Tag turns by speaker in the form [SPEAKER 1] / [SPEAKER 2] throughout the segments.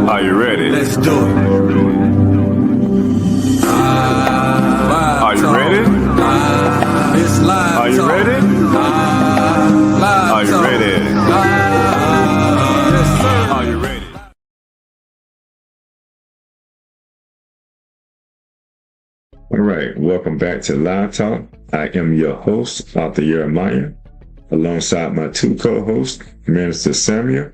[SPEAKER 1] Are you ready?
[SPEAKER 2] Let's do it.
[SPEAKER 1] Are you ready?
[SPEAKER 2] It's live.
[SPEAKER 1] Are you ready? Are you ready? Are you ready?
[SPEAKER 3] All right, welcome back to Live Talk. I am your host, Arthur Jeremiah, alongside my two co-hosts, Minister Samuel,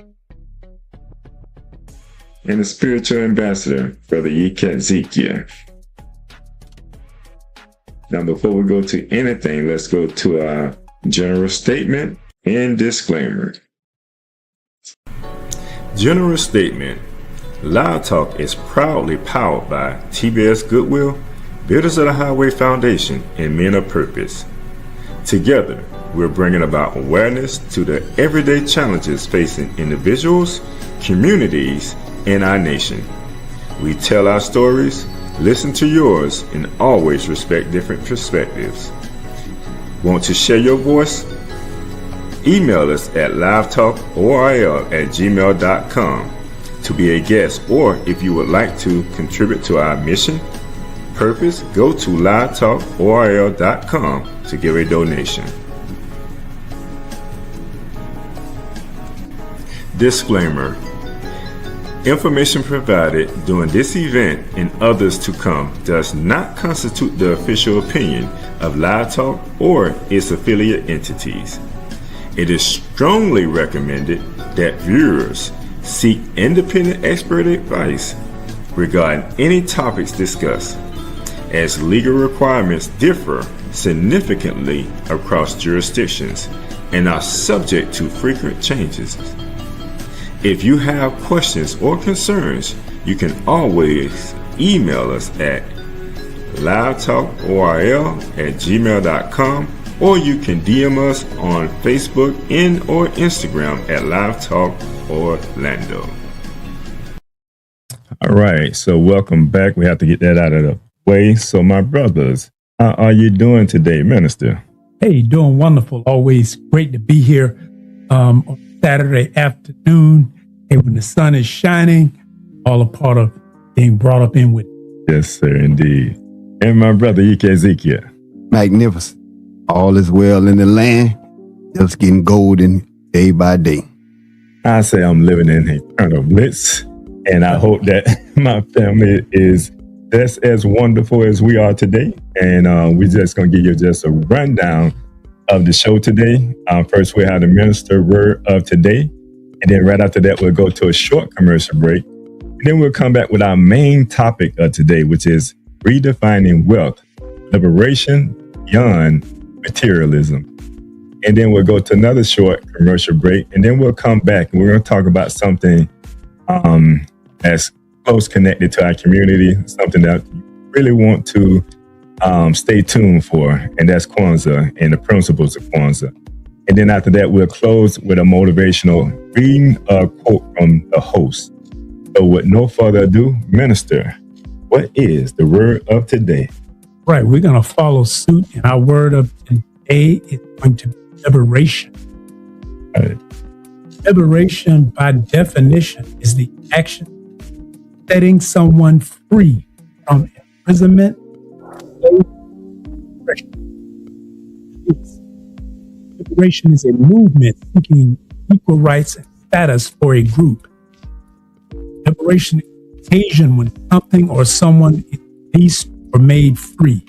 [SPEAKER 3] and the spiritual ambassador, Brother Yeket Ezekiel. Now, before we go to anything, let's go to our general statement and disclaimer.
[SPEAKER 4] General statement. Live Talk is proudly powered by TBS Goodwill, Builders of the Highway Foundation, and Men of Purpose. Together, we're bringing about awareness to the everyday challenges facing individuals, communities, and our nation. We tell our stories, listen to yours, and always respect different perspectives. Want to share your voice? Email us at livetalkoril@gmail.com to be a guest, or if you would like to contribute to our mission, purpose, go to livetalkoril.com to give a donation. Disclaimer. Information provided during this event and others to come does not constitute the official opinion of Live Talk or its affiliate entities. It is strongly recommended that viewers seek independent expert advice regarding any topics discussed, as legal requirements differ significantly across jurisdictions and are subject to frequent changes. If you have questions or concerns, you can always email us at livetalkoril@gmail.com, or you can DM us on Facebook and or Instagram at Live Talk Orlando.
[SPEAKER 3] All right, so welcome back. We have to get that out of the way. So my brothers, how are you doing today, Minister?
[SPEAKER 5] Hey, doing wonderful. Always great to be here on Saturday afternoon. Hey, when the sun is shining, all a part of being brought up in with it.
[SPEAKER 3] Yes, sir, indeed. And my brother, Yeket Ezekiel.
[SPEAKER 6] Magnificent. All is well in the land, just getting golden day by day.
[SPEAKER 3] I say I'm living in eternal bliss, and I hope that my family is just as wonderful as we are today. And we're just going to give you just a rundown of the show today. First, we have the minister word of today. And then right after that, we'll go to a short commercial break. And then we'll come back with our main topic of today, which is redefining wealth, liberation beyond materialism. And then we'll go to another short commercial break. And then we'll come back and we're going to talk about something that's close connected to our community, something that you really want to stay tuned for. And that's Kwanzaa and the principles of Kwanzaa. And then after that, we'll close with a motivational reading a quote from the host. So with no further ado, Minister, what is the word of today?
[SPEAKER 5] Right, we're going to follow suit, and our word of today is going to be liberation.
[SPEAKER 3] Right.
[SPEAKER 5] Liberation, by definition, is the action setting someone free from imprisonment. Liberation is a movement seeking equal rights and status for a group. Liberation is an occasion when something or someone is released or made free.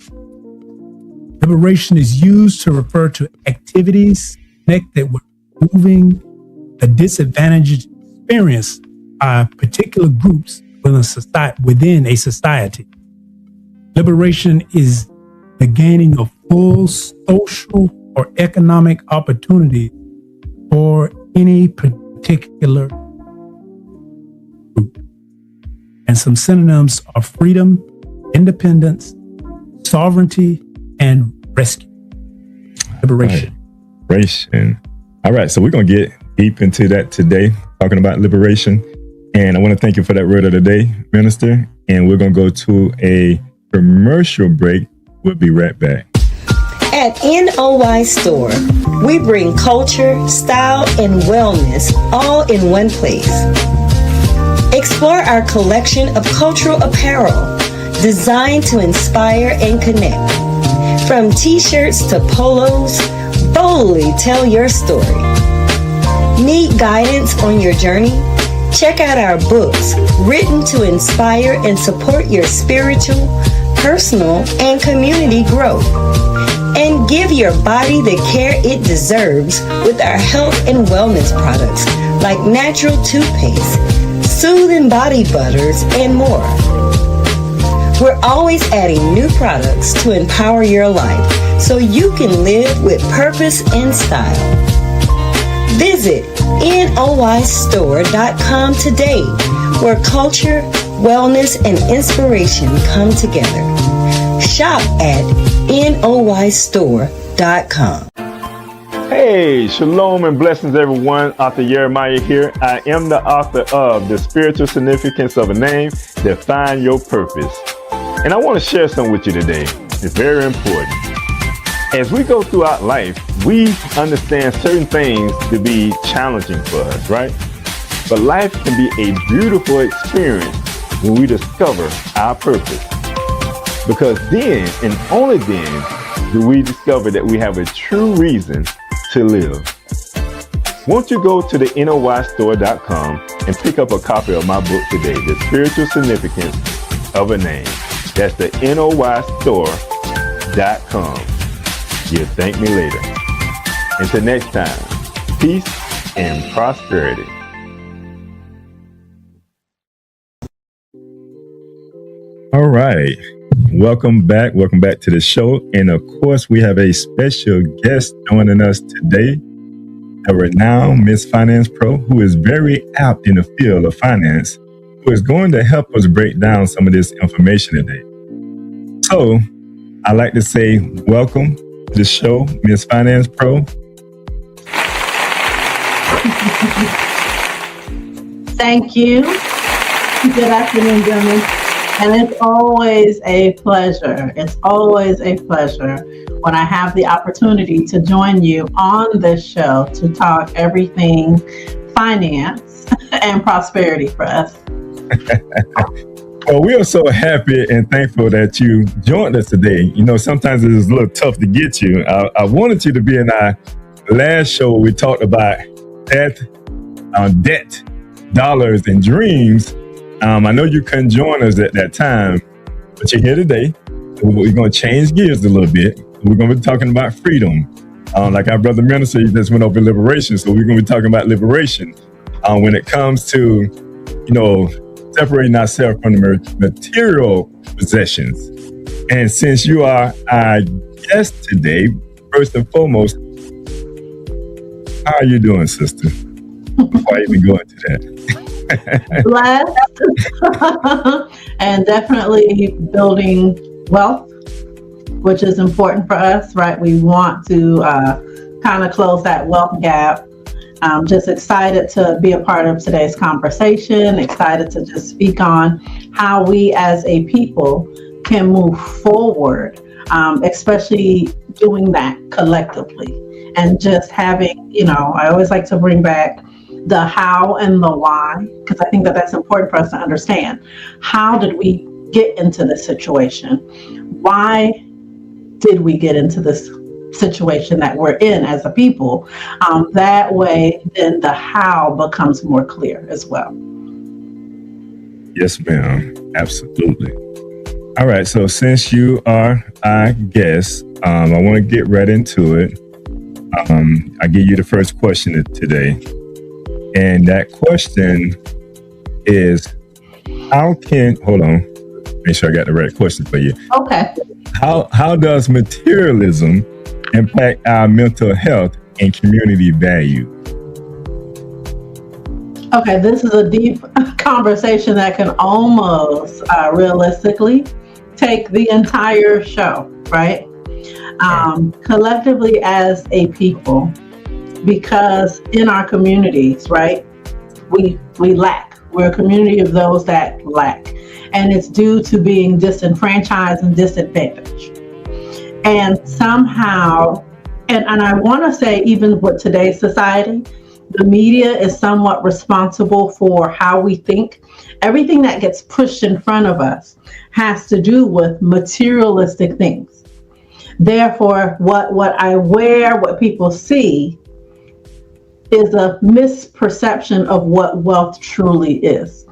[SPEAKER 5] Liberation is used to refer to activities connected with removing the disadvantaged experience by particular groups within a society. Liberation is the gaining of full social or economic opportunity for any particular group. And some synonyms are freedom, independence, sovereignty, and rescue. Liberation.
[SPEAKER 3] Liberation. All right, so we're going to get deep into that today, talking about liberation. And I want to thank you for that word of the day, Minister. And we're going to go to a commercial break. We'll be right back.
[SPEAKER 7] At NOY Store, we bring culture, style, and wellness all in one place. Explore our collection of cultural apparel designed to inspire and connect. From t-shirts to polos, boldly tell your story. Need guidance on your journey? Check out our books written to inspire and support your spiritual, personal, and community growth. And give your body the care it deserves with our health and wellness products like natural toothpaste, soothing body butters, and more. We're always adding new products to empower your life so you can live with purpose and style. Visit noystore.com today, where culture, wellness, and inspiration come together. Shop at noystore.com.
[SPEAKER 3] Hey, shalom and blessings, everyone. Author Jeremiah here. I am the author of The Spiritual Significance of a Name, Define Your Purpose. And I want to share something with you today. It's very important. As we go throughout life, we understand certain things to be challenging for us, right? But life can be a beautiful experience when we discover our purpose. Because then, and only then, do we discover that we have a true reason to live. Won't you go to the noystore.com and pick up a copy of my book today, The Spiritual Significance of a Name. That's the noystore.com. You'll thank me later. Until next time, peace and prosperity. All right. Welcome back. Welcome back to the show. And of course, we have a special guest joining us today, a renowned Miss Finance Pro who is very apt in the field of finance, who is going to help us break down some of this information today. So I'd like to say welcome to the show, Miss Finance Pro.
[SPEAKER 8] Thank you. Good afternoon, gentlemen. And it's always a pleasure. It's always a pleasure when I have the opportunity to join you on this show to talk everything finance and prosperity for us.
[SPEAKER 3] Well, we are so happy and thankful that you joined us today. You know, sometimes it is a little tough to get you. I wanted you to be in our last show. We talked about debt, dollars, and dreams. I know you couldn't join us at that time, but you're here today. We're going to change gears a little bit. We're going to be talking about freedom. Like our brother minister, he just went over liberation. So we're going to be talking about liberation when it comes to, you know, separating ourselves from the material possessions. And since you are our guest today, first and foremost, how are you doing, sister? Before I even go into that.
[SPEAKER 8] Blessed and definitely building wealth, which is important for us, right? We want to kind of close that wealth gap. I'm just excited to be a part of today's conversation, excited to just speak on how we as a people can move forward, especially doing that collectively and just having, you know, I always like to bring back the how and the why, because I think that that's important for us to understand. How did we get into this situation? Why did we get into this situation that we're in as a people? That way, then the how becomes more clear as well.
[SPEAKER 3] Yes, ma'am. Absolutely. All right. So since you are our guest, I want to get right into it. I give you the first question today. And that question is, hold on, make sure I got the right question for you.
[SPEAKER 8] Okay.
[SPEAKER 3] How does materialism impact our mental health and community value?
[SPEAKER 8] Okay, this is a deep conversation that can almost realistically take the entire show, right? Collectively as a people, because in our communities, right, we lack. We're a community of those that lack. And it's due to being disenfranchised and disadvantaged. And somehow, and I want to say even with today's society, The media is somewhat responsible for how we think. Everything that gets pushed in front of us has to do with materialistic things. Therefore, what I wear, what people see, is a misperception of what wealth truly is.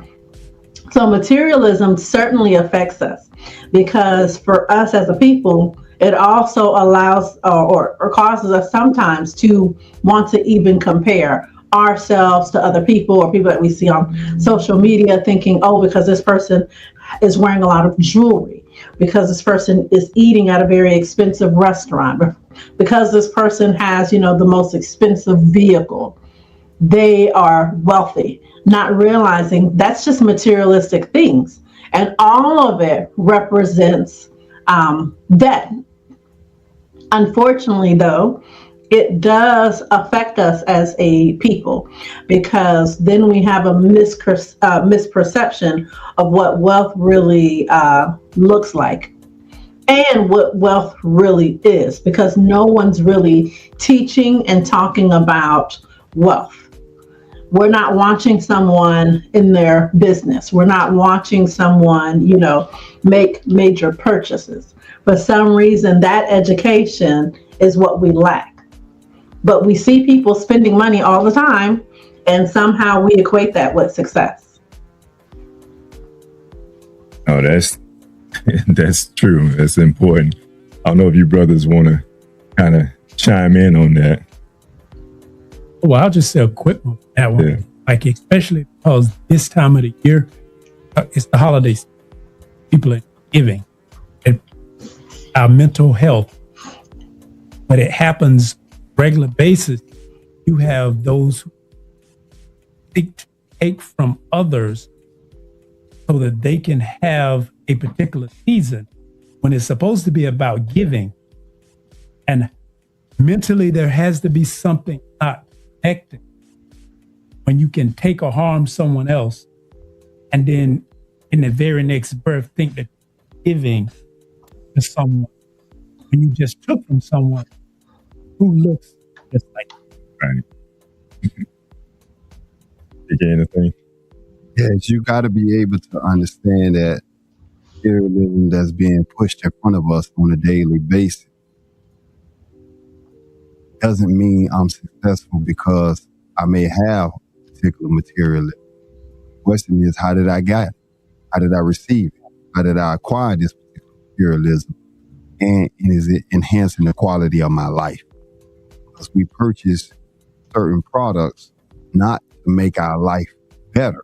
[SPEAKER 8] So materialism certainly affects us, because for us as a people, it also allows or causes us sometimes to want to even compare ourselves to other people or people that we see on social media, thinking, oh, because this person is wearing a lot of jewelry, because this person is eating at a very expensive restaurant, because this person has, the most expensive vehicle, they are wealthy, not realizing that's just materialistic things. And all of it represents debt. Unfortunately, though, it does affect us as a people, because then we have a misperception of what wealth really looks like and what wealth really is, because no one's really teaching and talking about wealth. We're not watching someone in their business. We're not watching someone, make major purchases. For some reason, that education is what we lack. But we see people spending money all the time, and somehow we equate that with success.
[SPEAKER 3] Oh, that's true. That's important. I don't know if you brothers want to kind of chime in on that.
[SPEAKER 5] Well, I'll just say a quick one. That one,
[SPEAKER 3] Yeah.
[SPEAKER 5] like especially because this time of the year, it's the holidays. People are giving, and our mental health, but it happens regular basis. You have those who take from others so that they can have a particular season when it's supposed to be about giving, and mentally there has to be something not connected. When you can take or harm someone else, and then in the very next birth think that giving to someone when you just took from someone who looks just like you.
[SPEAKER 3] Right. You get anything?
[SPEAKER 6] Yes, you got to be able to understand that materialism that's being pushed in front of us on a daily basis doesn't mean I'm successful because I may have particular materialism. The question is, how did I get it? How did I receive it? How did I acquire this particular materialism? And is it enhancing the quality of my life? Because we purchase certain products not to make our life better,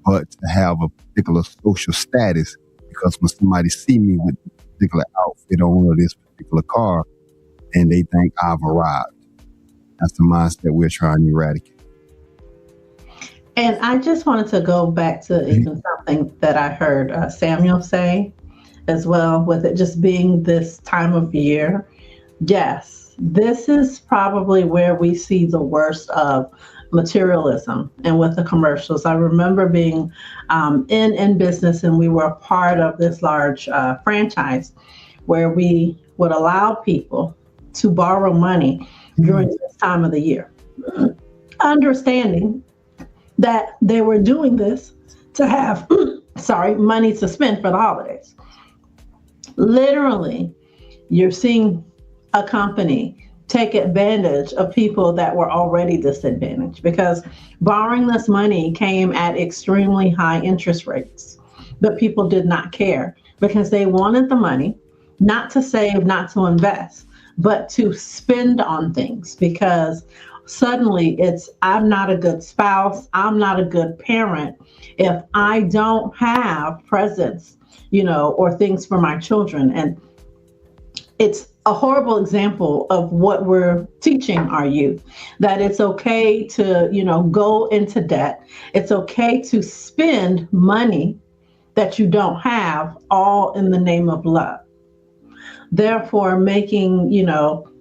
[SPEAKER 6] but to have a particular social status. Because when somebody see me with a particular outfit on or this particular car, and they think I've arrived. That's the mindset we're trying to eradicate.
[SPEAKER 8] And I just wanted to go back to even something that I heard Samuel say as well, with it just being this time of year. Yes, this is probably where we see the worst of materialism and with the commercials. I remember being in business, and we were a part of this large franchise where we would allow people to borrow money during this time of the year, understanding that they were doing this to have, money to spend for the holidays. Literally, you're seeing a company take advantage of people that were already disadvantaged, because borrowing this money came at extremely high interest rates, but people did not care because they wanted the money not to save, not to invest, but to spend on things, because suddenly it's, I'm not a good spouse, I'm not a good parent if I don't have presents, or things for my children. And it's a horrible example of what we're teaching our youth, that it's okay to, go into debt. It's okay to spend money that you don't have, all in the name of love. Therefore, making,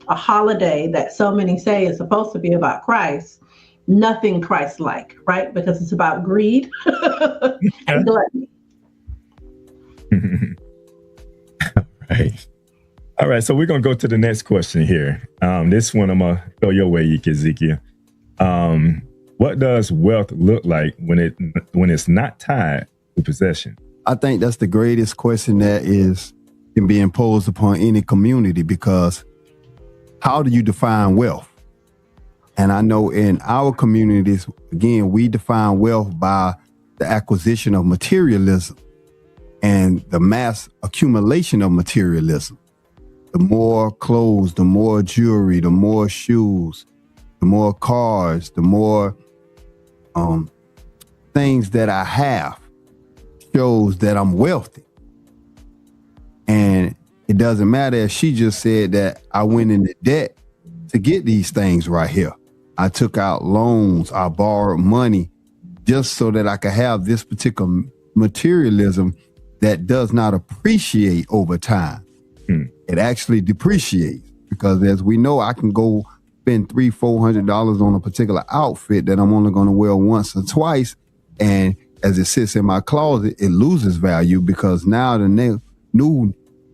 [SPEAKER 8] a holiday that so many say is supposed to be about Christ, nothing Christ-like, right? Because it's about greed and gluttony.
[SPEAKER 3] Right. All right. So we're going to go to the next question here. This one I'm going to throw your way, Ezekiel. What does wealth look like when it's not tied to possession?
[SPEAKER 6] I think that's the greatest question that can be imposed upon any community, because how do you define wealth? And I know in our communities, again, we define wealth by the acquisition of materialism and the mass accumulation of materialism. The more clothes, the more jewelry, the more shoes, the more cars, the more things that I have shows that I'm wealthy. And it doesn't matter if she just said that I went into debt to get these things right here. I took out loans, I borrowed money just so that I could have this particular materialism that does not appreciate over time. It actually depreciates, because as we know, I can go spend $300-400 on a particular outfit that I'm only going to wear once or twice, and as it sits in my closet, it loses value because now the new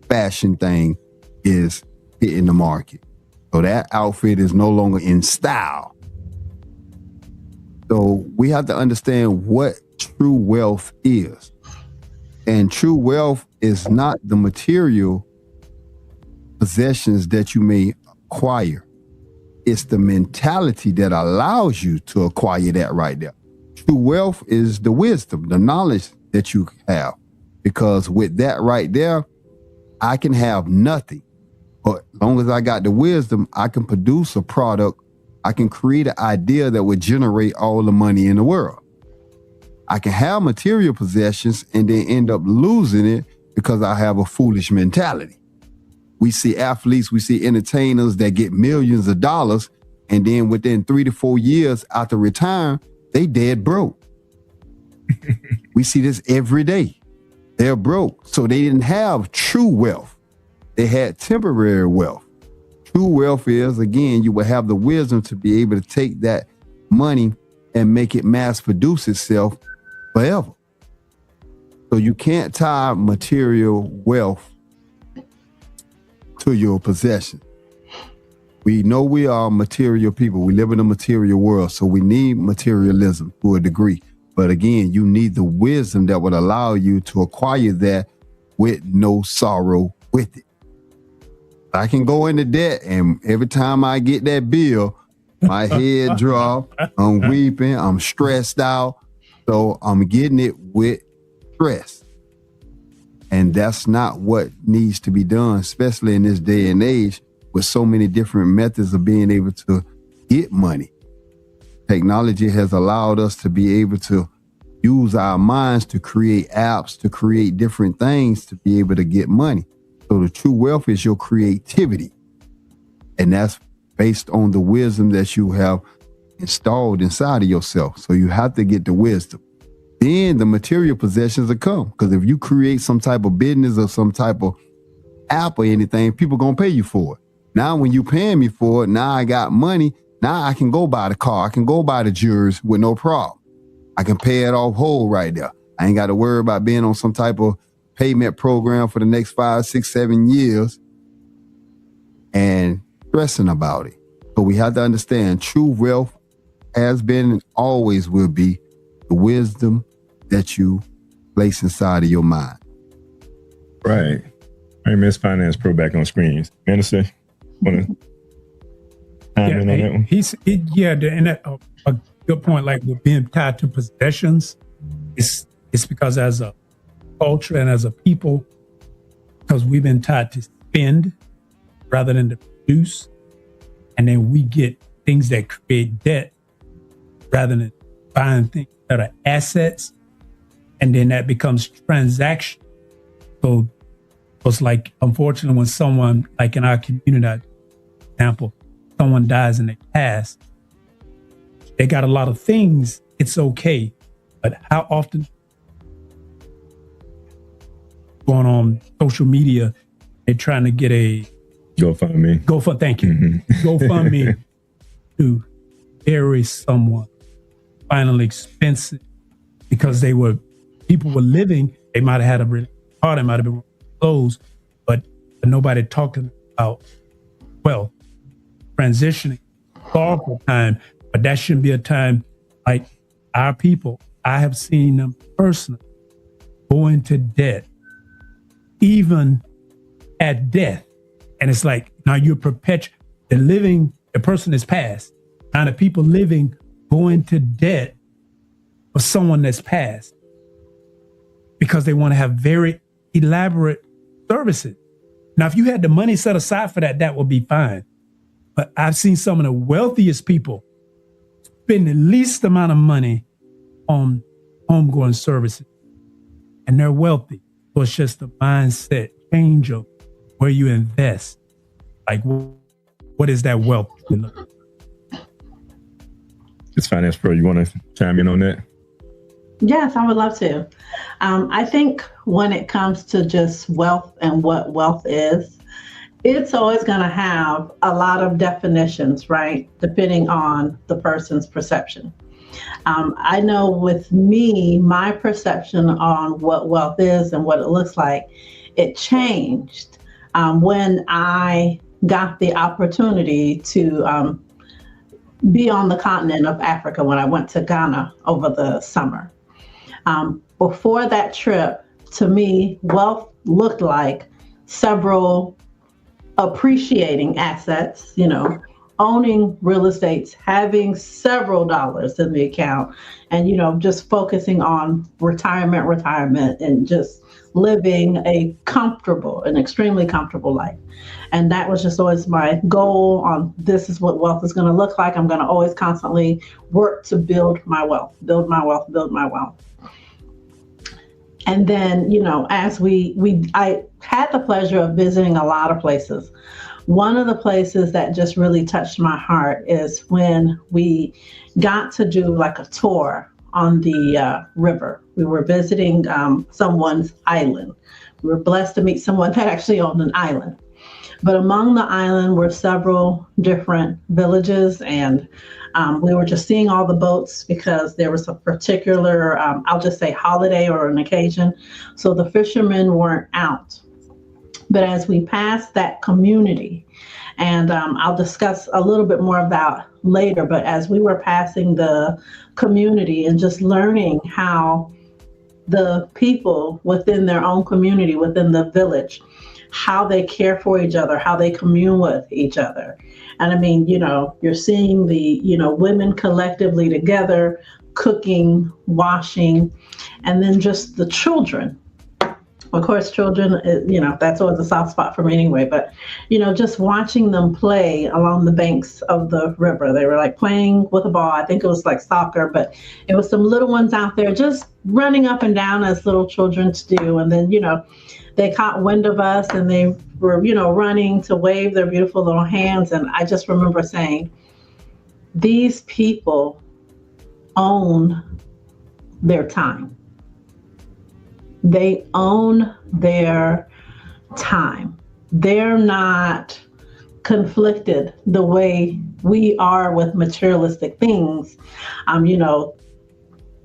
[SPEAKER 6] fashion thing is hitting the market. So that outfit is no longer in style. So we have to understand what true wealth is. And true wealth is not the material possessions that you may acquire. It's the mentality that allows you to acquire that right there. True wealth is the wisdom, the knowledge that you have. Because with that right there, I can have nothing. But as long as I got the wisdom, I can produce a product. I can create an idea that would generate all the money in the world. I can have material possessions and then end up losing it because I have a foolish mentality. We see athletes, we see entertainers that get millions of dollars, and then within 3 to 4 years after retiring, they dead broke. We see this every day. They're broke. So they didn't have true wealth. They had temporary wealth. True wealth is, again, you will have the wisdom to be able to take that money and make it mass produce itself forever. So you can't tie material wealth to your possession. We know we are material people. We live in a material world, so we need materialism to a degree. But again, you need the wisdom that would allow you to acquire that with no sorrow with it. I can go into debt, and every time I get that bill, my head drop, I'm weeping, I'm stressed out. So I'm getting it with stress. And that's not what needs to be done, especially in this day and age with so many different methods of being able to get money. Technology has allowed us to be able to use our minds to create apps, to create different things to be able to get money. So the true wealth is your creativity. And that's based on the wisdom that you have installed inside of yourself. So you have to get the wisdom. Then the material possessions will come. Because if you create some type of business or some type of app or anything, people going to pay you for it. Now, when you paying me for it, now I got money. Now I can go buy the car. I can go buy the jewelry with no problem. I can pay it off whole right there. I ain't got to worry about being on some type of payment program for the next 5, 6, 7 years and stressing about it. So we have to understand true wealth has been and always will be the wisdom that you place inside of your mind.
[SPEAKER 3] Right. All right, Miss Finance Pro back on screens. Minister, want to chime in on that one?
[SPEAKER 5] And a good point, like with being tied to possessions, it's because as a culture and as a people, because we've been taught to spend rather than to produce, and then we get things that create debt rather than buying things that are assets, and then that becomes transaction. So it's like, unfortunately, when someone, like in our community, example, someone dies and they pass, they got a lot of things, it's okay, but how often going on social media, they're trying to get a
[SPEAKER 3] GoFundMe.
[SPEAKER 5] Thank you.
[SPEAKER 3] Mm-hmm.
[SPEAKER 5] GoFundMe to bury someone, finally expensive, because people were living, they might have had a really hard, they might have been closed, but nobody talked about, well, transitioning, thoughtful time, But that shouldn't be a time like our people. I have seen them personally go into debt, even at death. And it's like, now you're the person is passed. Now the people living go into debt for someone that's passed because they want to have very elaborate services. Now, if you had the money set aside for that, that would be fine. But I've seen some of the wealthiest people spend the least amount of money on homegoing services. And they're wealthy. So it's just a mindset change of where you invest. Like, what is that wealth?
[SPEAKER 3] It's Finance Pro. You want to chime in on that?
[SPEAKER 8] Yes, I would love to. I think when it comes to just wealth and what wealth is, it's always going to have a lot of definitions, right? Depending on the person's perception. I know with me, my perception on what wealth is and what it looks like, it changed when I got the opportunity to be on the continent of Africa when I went to Ghana over the summer. Before that trip, to me, wealth looked like several appreciating assets, owning real estate, having several dollars in the account, and, just focusing on retirement and just living an extremely comfortable life. And that was just always my goal on this is what wealth is going to look like. I'm going to always constantly work to build my wealth. And then, as I had the pleasure of visiting a lot of places. One of the places that just really touched my heart is when we got to do like a tour on the river. We were visiting someone's island. We were blessed to meet someone that actually owned an island. But among the island were several different villages, and we were just seeing all the boats because there was a particular, I'll just say holiday or an occasion. So the fishermen weren't out. But as we passed that community, and I'll discuss a little bit more of that later, but as we were passing the community and just learning how the people within their own community, within the village, how they care for each other, how they commune with each other. And I mean, you're seeing the, women collectively together, cooking, washing, and then just the children. Of course, children, that's always a soft spot for me anyway, but, just watching them play along the banks of the river. They were like playing with a ball. I think it was like soccer, but it was some little ones out there just running up and down as little children do. And then, they caught wind of us and they were, running to wave their beautiful little hands. And I just remember saying, these people own their time. They own their time. They're not conflicted the way we are with materialistic things.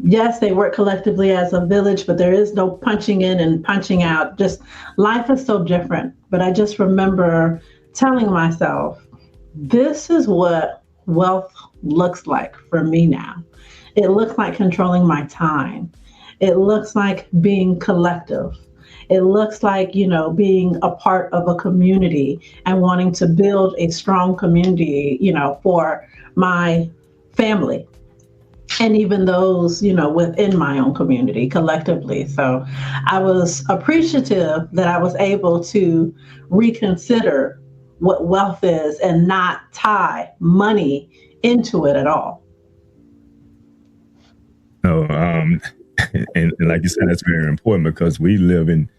[SPEAKER 8] Yes, they work collectively as a village, but there is no punching in and punching out. Just life is so different. But I just remember telling myself, this is what wealth looks like for me now. It looks like controlling my time. It looks like being collective. It looks like, being a part of a community and wanting to build a strong community, for my family. And even those, within my own community collectively. So I was appreciative that I was able to reconsider what wealth is and not tie money into it at all.
[SPEAKER 3] Oh, and like you said, that's very important because we live in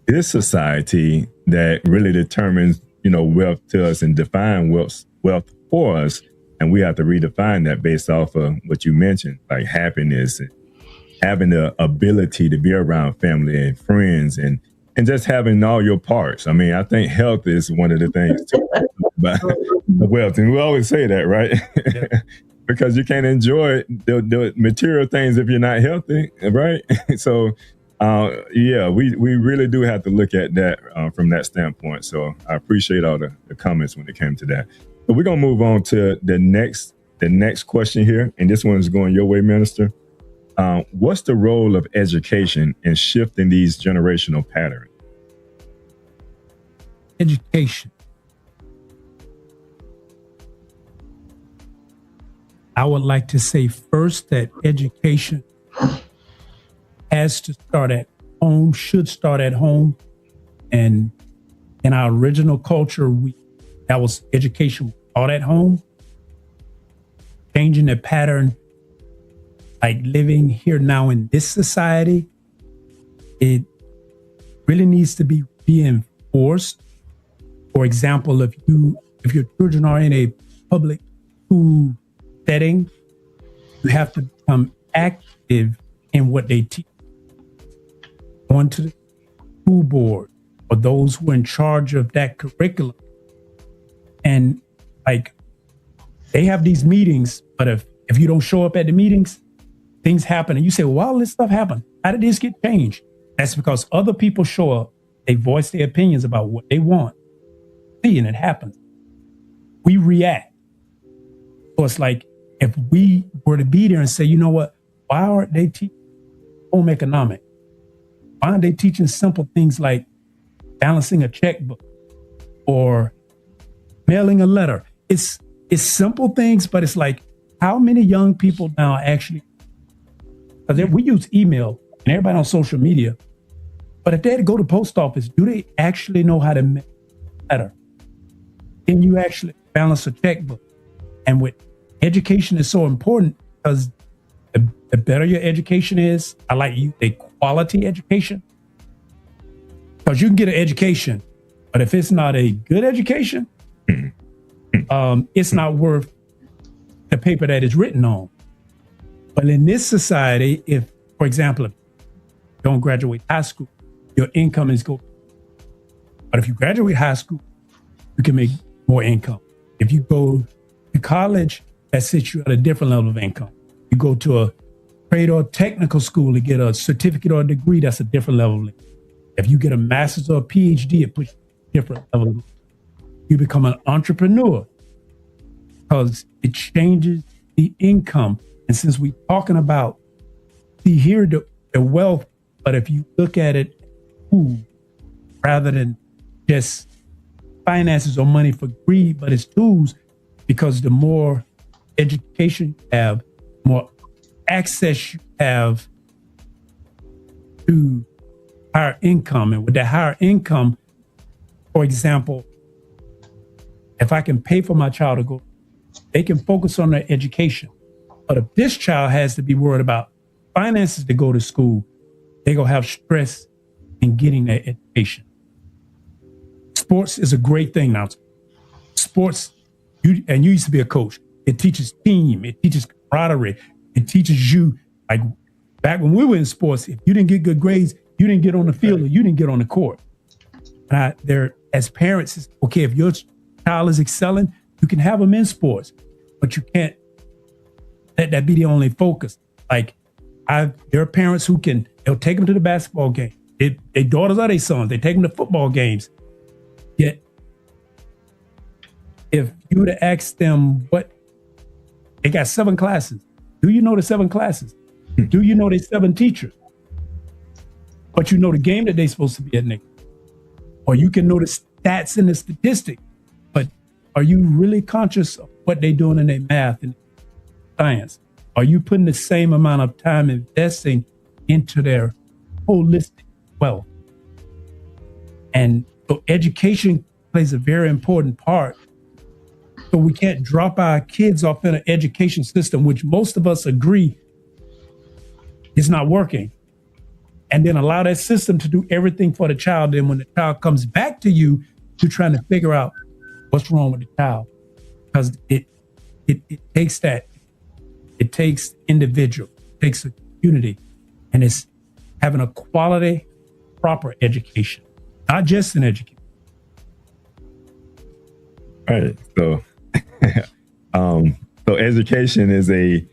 [SPEAKER 3] this society that really determines, wealth to us and define wealth for us. And we have to redefine that based off of what you mentioned, like happiness and having the ability to be around family and friends and just having all your parts. I mean, I think health is one of the things too about wealth. And we always say that, right? Yeah. Because you can't enjoy the material things if you're not healthy, right? So, we really do have to look at that from that standpoint. So I appreciate all the comments when it came to that. But we're going to move on to the next the next question here, and this one is going your way, Minister. What's the role of education in shifting these generational patterns?
[SPEAKER 5] Education. I would like to say first that education has to start at home, should start at home. And in our original culture, that was education taught at home. Changing the pattern, like living here now in this society, it really needs to be reinforced. For example, if your children are in a public school setting, you have to become active in what they teach. Going to the school board or those who are in charge of that curriculum. And like, they have these meetings, but if you don't show up at the meetings, things happen. And you say, well, all this stuff happened. How did this get changed? That's because other people show up, they voice their opinions about what they want. See, and it happens. We react. So it's like, if we were to be there and say, you know what, why aren't they teaching home economics? Why aren't they teaching simple things like balancing a checkbook or mailing a letter? It's simple things, but it's like, how many young people now actually, because we use email and everybody on social media, but if they had to go to the post office, do they actually know how to mail a letter? Can you actually balance a checkbook? And with education is so important because the better your education is, I like a quality education. Because you can get an education, but if it's not a good education, it's not worth the paper that it's written on. But in this society, if, for example, if you don't graduate high school, your income is going. But if you graduate high school, you can make more income. If you go to college, that sets you at a different level of income. You go to a trade or technical school to get a certificate or a degree, that's a different level. If you get a master's or a PhD, it puts you at a different level. You become an entrepreneur because it changes the income. And since we're talking about the wealth, but if you look at it, rather than just finances or money for greed, but it's tools, because the more education you have, more access you have to higher income. And with that higher income, for example, if I can pay for my child to go, they can focus on their education. But if this child has to be worried about finances to go to school, they're going to have stress in getting their education. Sports is a great thing now. Sports, you used to be a coach. It teaches team. It teaches camaraderie. It teaches you, like back when we were in sports, if you didn't get good grades, you didn't get on the field or you didn't get on the court. And as parents, it's okay, if your child is excelling, you can have them in sports, but you can't let that be the only focus. Like there are parents who they'll take them to the basketball game. Their daughters or their sons, they take them to football games. Yet, if you were to ask them they got 7 classes. Do you know the 7 classes? Do you know there's 7 teachers? But you know the game that they're supposed to be at next. Or you can know the stats and the statistics. But are you really conscious of what they're doing in their math and science? Are you putting the same amount of time investing into their holistic wealth? And so education plays a very important part. So we can't drop our kids off in an education system, which most of us agree is not working. And then allow that system to do everything for the child. Then when the child comes back to you, you're trying to figure out what's wrong with the child. Because it takes that. It takes individual, it takes a community, and it's having a quality, proper education, not just an education.
[SPEAKER 3] Right. So, so education is a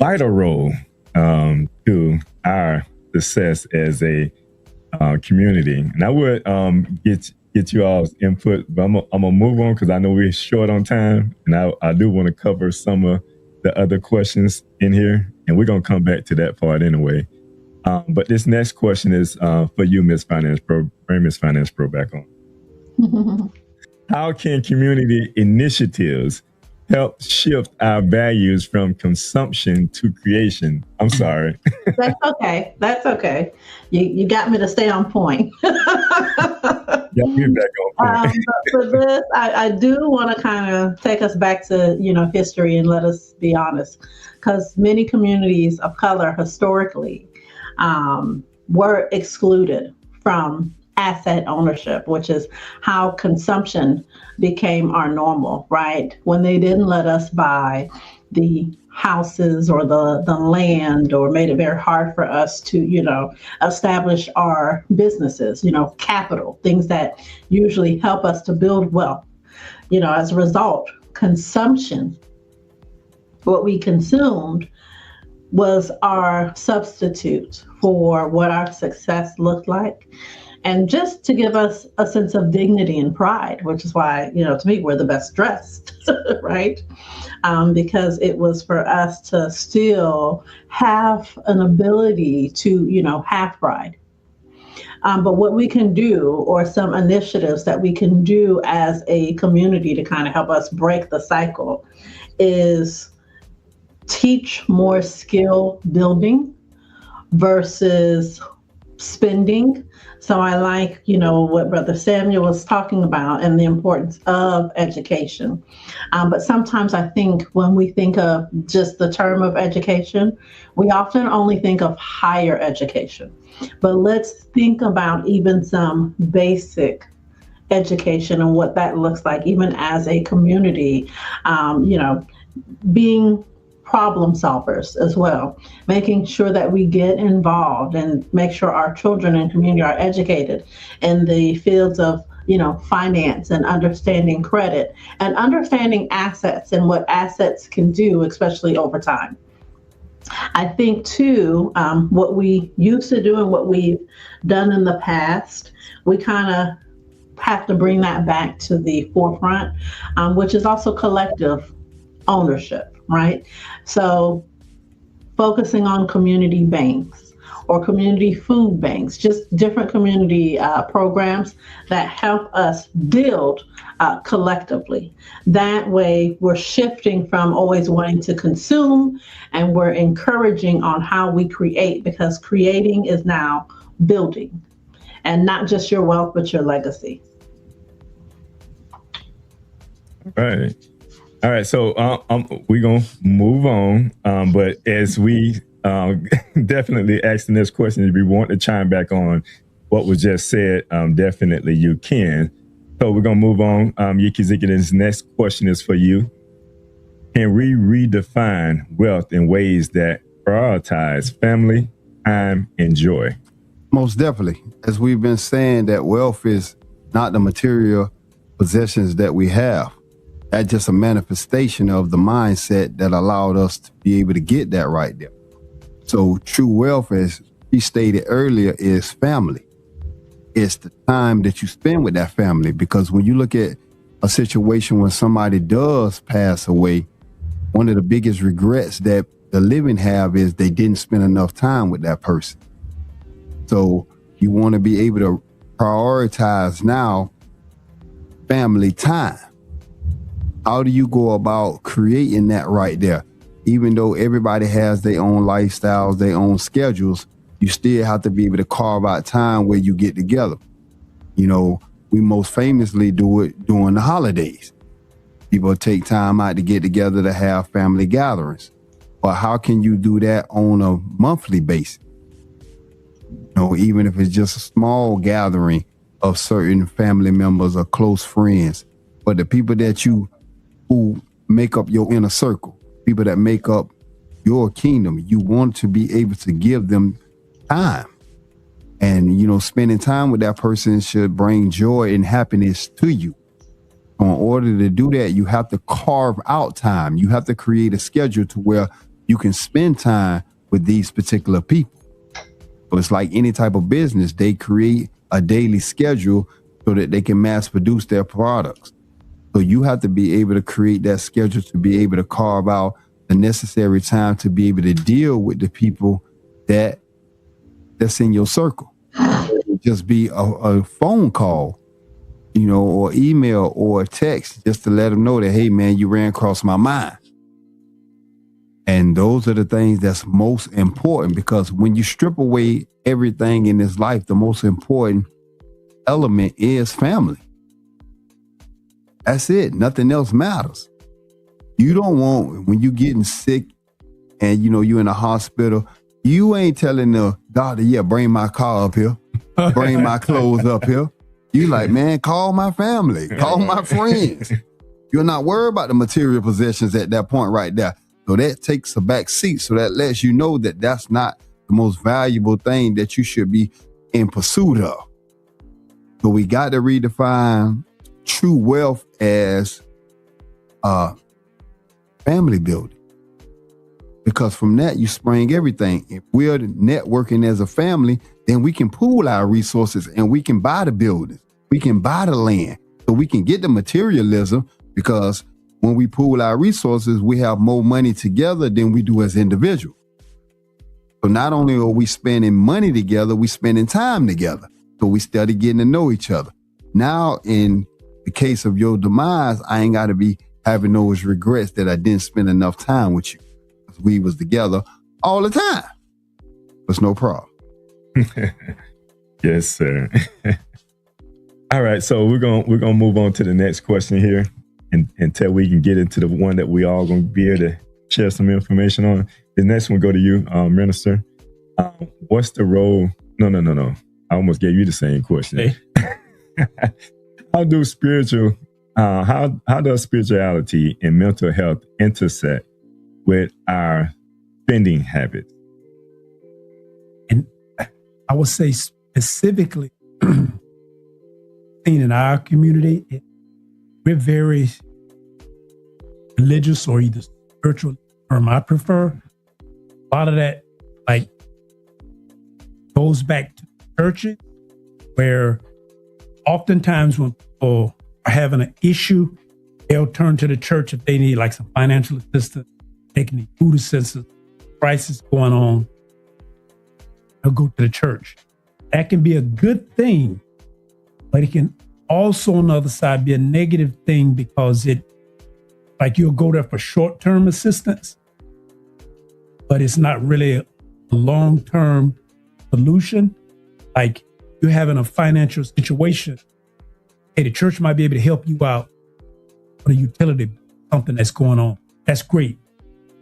[SPEAKER 3] vital role to our success as a community. And I would get get you all's input. But I'm gonna move on because I know we're short on time, and I do want to cover some of the other questions in here, and we're gonna come back to that part anyway. But this next question is for you, Miss Finance Pro. Bring Miss Finance Pro back on. How can community initiatives help shift our values from consumption to creation? I'm sorry.
[SPEAKER 8] That's okay. That's okay. You got me to stay on point.
[SPEAKER 3] Yeah, we're back on point.
[SPEAKER 8] But for this, I do want to kind of take us back to, history and let us be honest, because many communities of color historically were excluded from asset ownership, which is how consumption became our normal, right? When they didn't let us buy the houses or the land, or made it very hard for us to, establish our businesses, capital, things that usually help us to build wealth. As a result, consumption, what we consumed, was our substitute for what our success looked like. And just to give us a sense of dignity and pride, which is why, to me, we're the best dressed, right? Because it was for us to still have an ability to, have pride. But what we can do, or some initiatives that we can do as a community to kind of help us break the cycle, is teach more skill building versus spending. So I like, what Brother Samuel was talking about, and the importance of education. But sometimes I think when we think of just the term of education, we often only think of higher education. But let's think about even some basic education and what that looks like, even as a community, being problem solvers as well, making sure that we get involved and make sure our children and community are educated in the fields of, finance and understanding credit and understanding assets and what assets can do, especially over time. I think too, what we used to do and what we've done in the past, we kind of have to bring that back to the forefront, which is also collective ownership. Right? So focusing on community banks or community food banks, just different community programs that help us build collectively. That way we're shifting from always wanting to consume, and we're encouraging on how we create, because creating is now building, and not just your wealth, but your legacy.
[SPEAKER 3] Right. All right, so we're going to move on. But as we definitely asking this question, if you want to chime back on what was just said, definitely you can. So we're going to move on. Yikiziki, this next question is for you. Can we redefine wealth in ways that prioritize family, time, and joy?
[SPEAKER 6] Most definitely. As we've been saying, that wealth is not the material possessions that we have. That's just a manifestation of the mindset that allowed us to be able to get that right there. So true wealth, as he stated earlier, is family. It's the time that you spend with that family. Because when you look at a situation when somebody does pass away, one of the biggest regrets that the living have is they didn't spend enough time with that person. So you want to be able to prioritize now family time. How do you go about creating that right there? Even though everybody has their own lifestyles, their own schedules, you still have to be able to carve out time where you get together. We most famously do it during the holidays. People take time out to get together to have family gatherings. But how can you do that on a monthly basis? Even if it's just a small gathering of certain family members or close friends, but the people that who make up your inner circle, people that make up your kingdom, you want to be able to give them time. And, spending time with that person should bring joy and happiness to you. In order to do that, you have to carve out time. You have to create a schedule to where you can spend time with these particular people. So it's like any type of business. They create a daily schedule so that they can mass produce their products. So you have to be able to create that schedule to be able to carve out the necessary time to be able to deal with the people that's in your circle. Just be a phone call, or email or text just to let them know that, hey man, you ran across my mind. And those are the things that's most important, because when you strip away everything in this life, the most important element is family. That's it. Nothing else matters. You don't want, when you getting sick and you in a hospital, you ain't telling the doctor, yeah, bring my car up here, bring my clothes up here. You like, man, call my family, call my friends. You're not worried about the material possessions at that point right there. So that takes a back seat. So that lets you know that that's not the most valuable thing that you should be in pursuit of. So we got to redefine true wealth as family building. Because from that, you spring everything. If we're networking as a family, then we can pool our resources and we can buy the buildings. We can buy the land. So we can get the materialism, because when we pool our resources, we have more money together than we do as individuals. So not only are we spending money together, we're spending time together. So we started getting to know each other. Now, in the case of your demise, I ain't got to be having those regrets that I didn't spend enough time with you. We was together all the time. There's no problem.
[SPEAKER 3] Yes, sir. All right, so we're gonna move on to the next question here, and until we can get into the one that we all gonna be able to share some information on. The next one go to you, Minister. What's the role? No. I almost gave you the same question.
[SPEAKER 5] Hey.
[SPEAKER 3] How does spirituality and mental health intersect with our spending habits?
[SPEAKER 5] And I would say specifically in our community, we're very religious, or either spiritual term I prefer. A lot of that goes back to churches, where oftentimes when people are having an issue, they'll turn to the church if they need some financial assistance, they can need food assistance, crisis going on. They'll go to the church. That can be a good thing, but it can also on the other side be a negative thing, because you'll go there for short-term assistance, but it's not really a long-term solution. Like you're having a financial situation. Hey, the church might be able to help you out on a utility, something that's going on. That's great.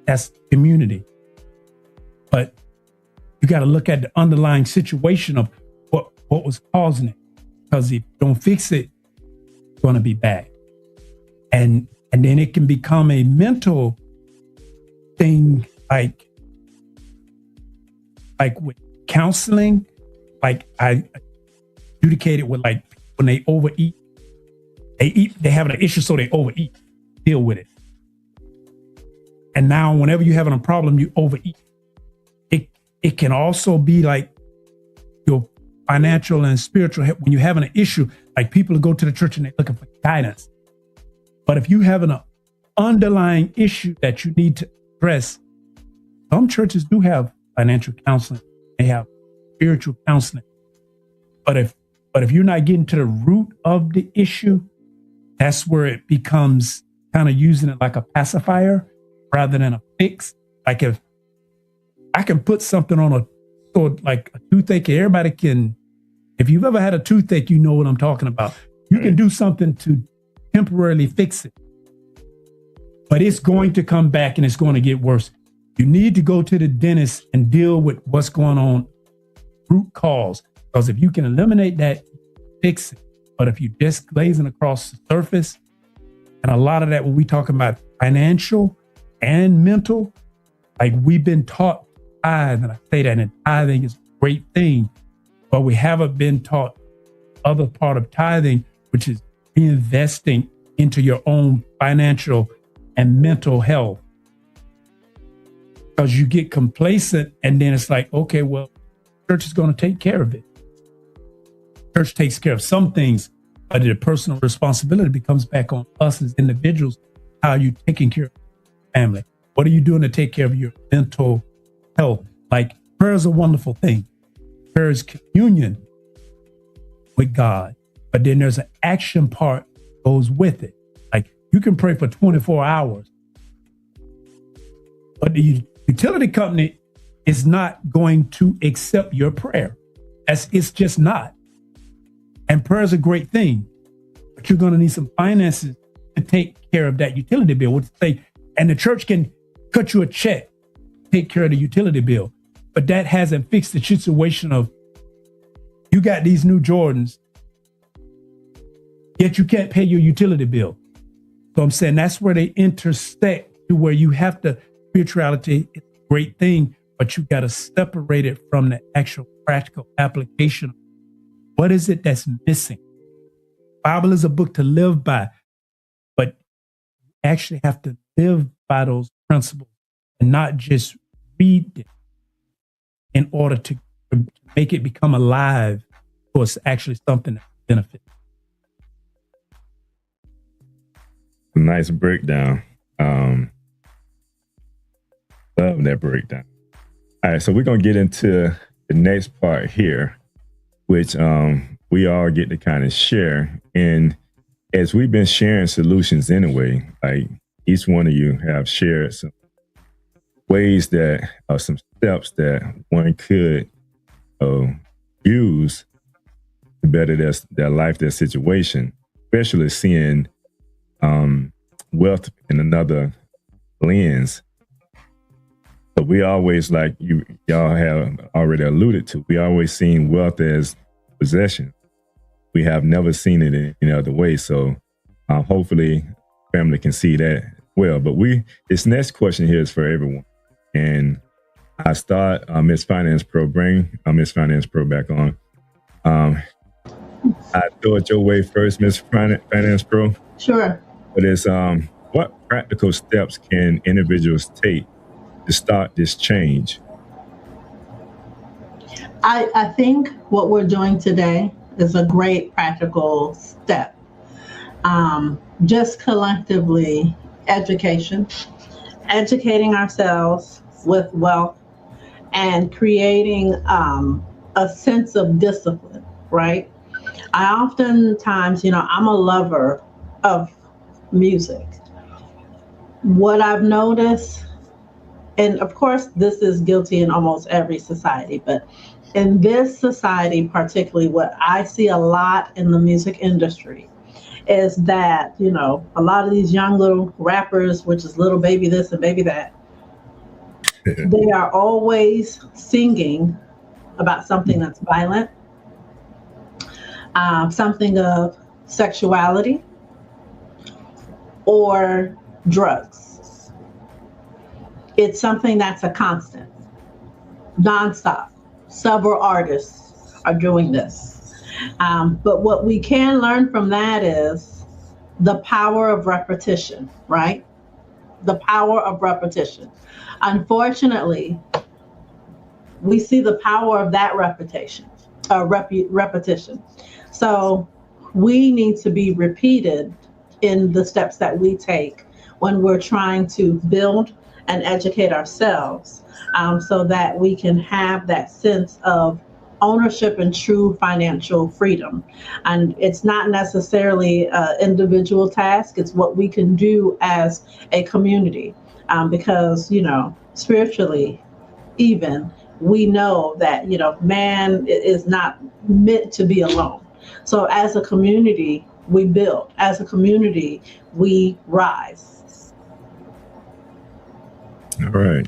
[SPEAKER 5] That's community. But you got to look at the underlying situation of what was causing it. Because if you don't fix it, it's going to be bad. And then it can become a mental thing, like with counseling. I adjudicated with when they overeat, they have an issue, so they overeat, deal with it. And now whenever you're having a problem, you overeat. It can also be your financial and spiritual help. When you're having an issue, people go to the church and they're looking for guidance. But if you have an underlying issue that you need to address, some churches do have financial counseling. They have spiritual counseling. But if you're not getting to the root of the issue, that's where it becomes kind of using it like a pacifier rather than a fix. If I can put something on a toothache, everybody can. If you've ever had a toothache, you know what I'm talking about. You can do something to temporarily fix it, but it's going to come back and it's going to get worse. You need to go to the dentist and deal with what's going on, root cause. Because if you can eliminate that, fix it. But if you're just glazing across the surface, and a lot of that when we talk about financial and mental, we've been taught tithe, and I say that, and tithing is a great thing, but we haven't been taught other part of tithing, which is reinvesting into your own financial and mental health. Because you get complacent and then it's okay, well, church is going to take care of it. Church takes care of some things, But the personal responsibility becomes back on us as individuals. How are you taking care of your family? What are you doing to take care of your mental health? Like, prayer is a wonderful thing. Prayer is communion with God. But then there's an action part that goes with it. Like, you can pray for 24 hours, but the utility company is not going to accept your prayer. It's just not. And prayer is a great thing, but you're going to need some finances to take care of that utility bill. And the church can cut you a check, take care of the utility bill. But that hasn't fixed the situation of, you got these new Jordans, yet you can't pay your utility bill. So I'm saying that's where they intersect, to where you have to, spirituality is a great thing, but you got to separate it from the actual practical application. What is it that's missing? Bible is a book to live by, but you actually have to live by those principles and not just read them in order to make it become alive, or it's actually something that benefits.
[SPEAKER 3] Nice breakdown. Love that breakdown. All right, so we're gonna get into the next part here, which we all get to kind of share. And as we've been sharing solutions anyway, like each one of you have shared some ways that, some steps that one could use to better their life, their situation, especially seeing wealth in another lens. So we always, like y'all have already alluded to, we always seen wealth as possession. We have never seen it in any other way. So hopefully family can see that well. But this next question here is for everyone. And I start Miss Finance Pro, bring Miss Finance Pro back on. I throw it your way first, Miss Finance Pro.
[SPEAKER 8] Sure.
[SPEAKER 3] But it's what practical steps can individuals take to start this change?
[SPEAKER 8] I think what we're doing today is a great practical step. Just collectively, educating ourselves with wealth and creating a sense of discipline, right? I oftentimes, I'm a lover of music. What I've noticed, and of course, this is guilty in almost every society, but in this society, particularly, what I see a lot in the music industry is that, a lot of these young little rappers, which is little baby this and baby that, they are always singing about something that's violent, something of sexuality, or drugs. It's something that's a constant, nonstop. Several artists are doing this. But what we can learn from that is the power of repetition, right? The power of repetition. Unfortunately, we see the power of that repetition. So we need to be repeated in the steps that we take when we're trying to build and educate ourselves, so that we can have that sense of ownership and true financial freedom. And it's not necessarily an individual task, it's what we can do as a community, because, spiritually, even, we know that, man is not meant to be alone. So as a community, we build. As a community, we rise.
[SPEAKER 3] All right.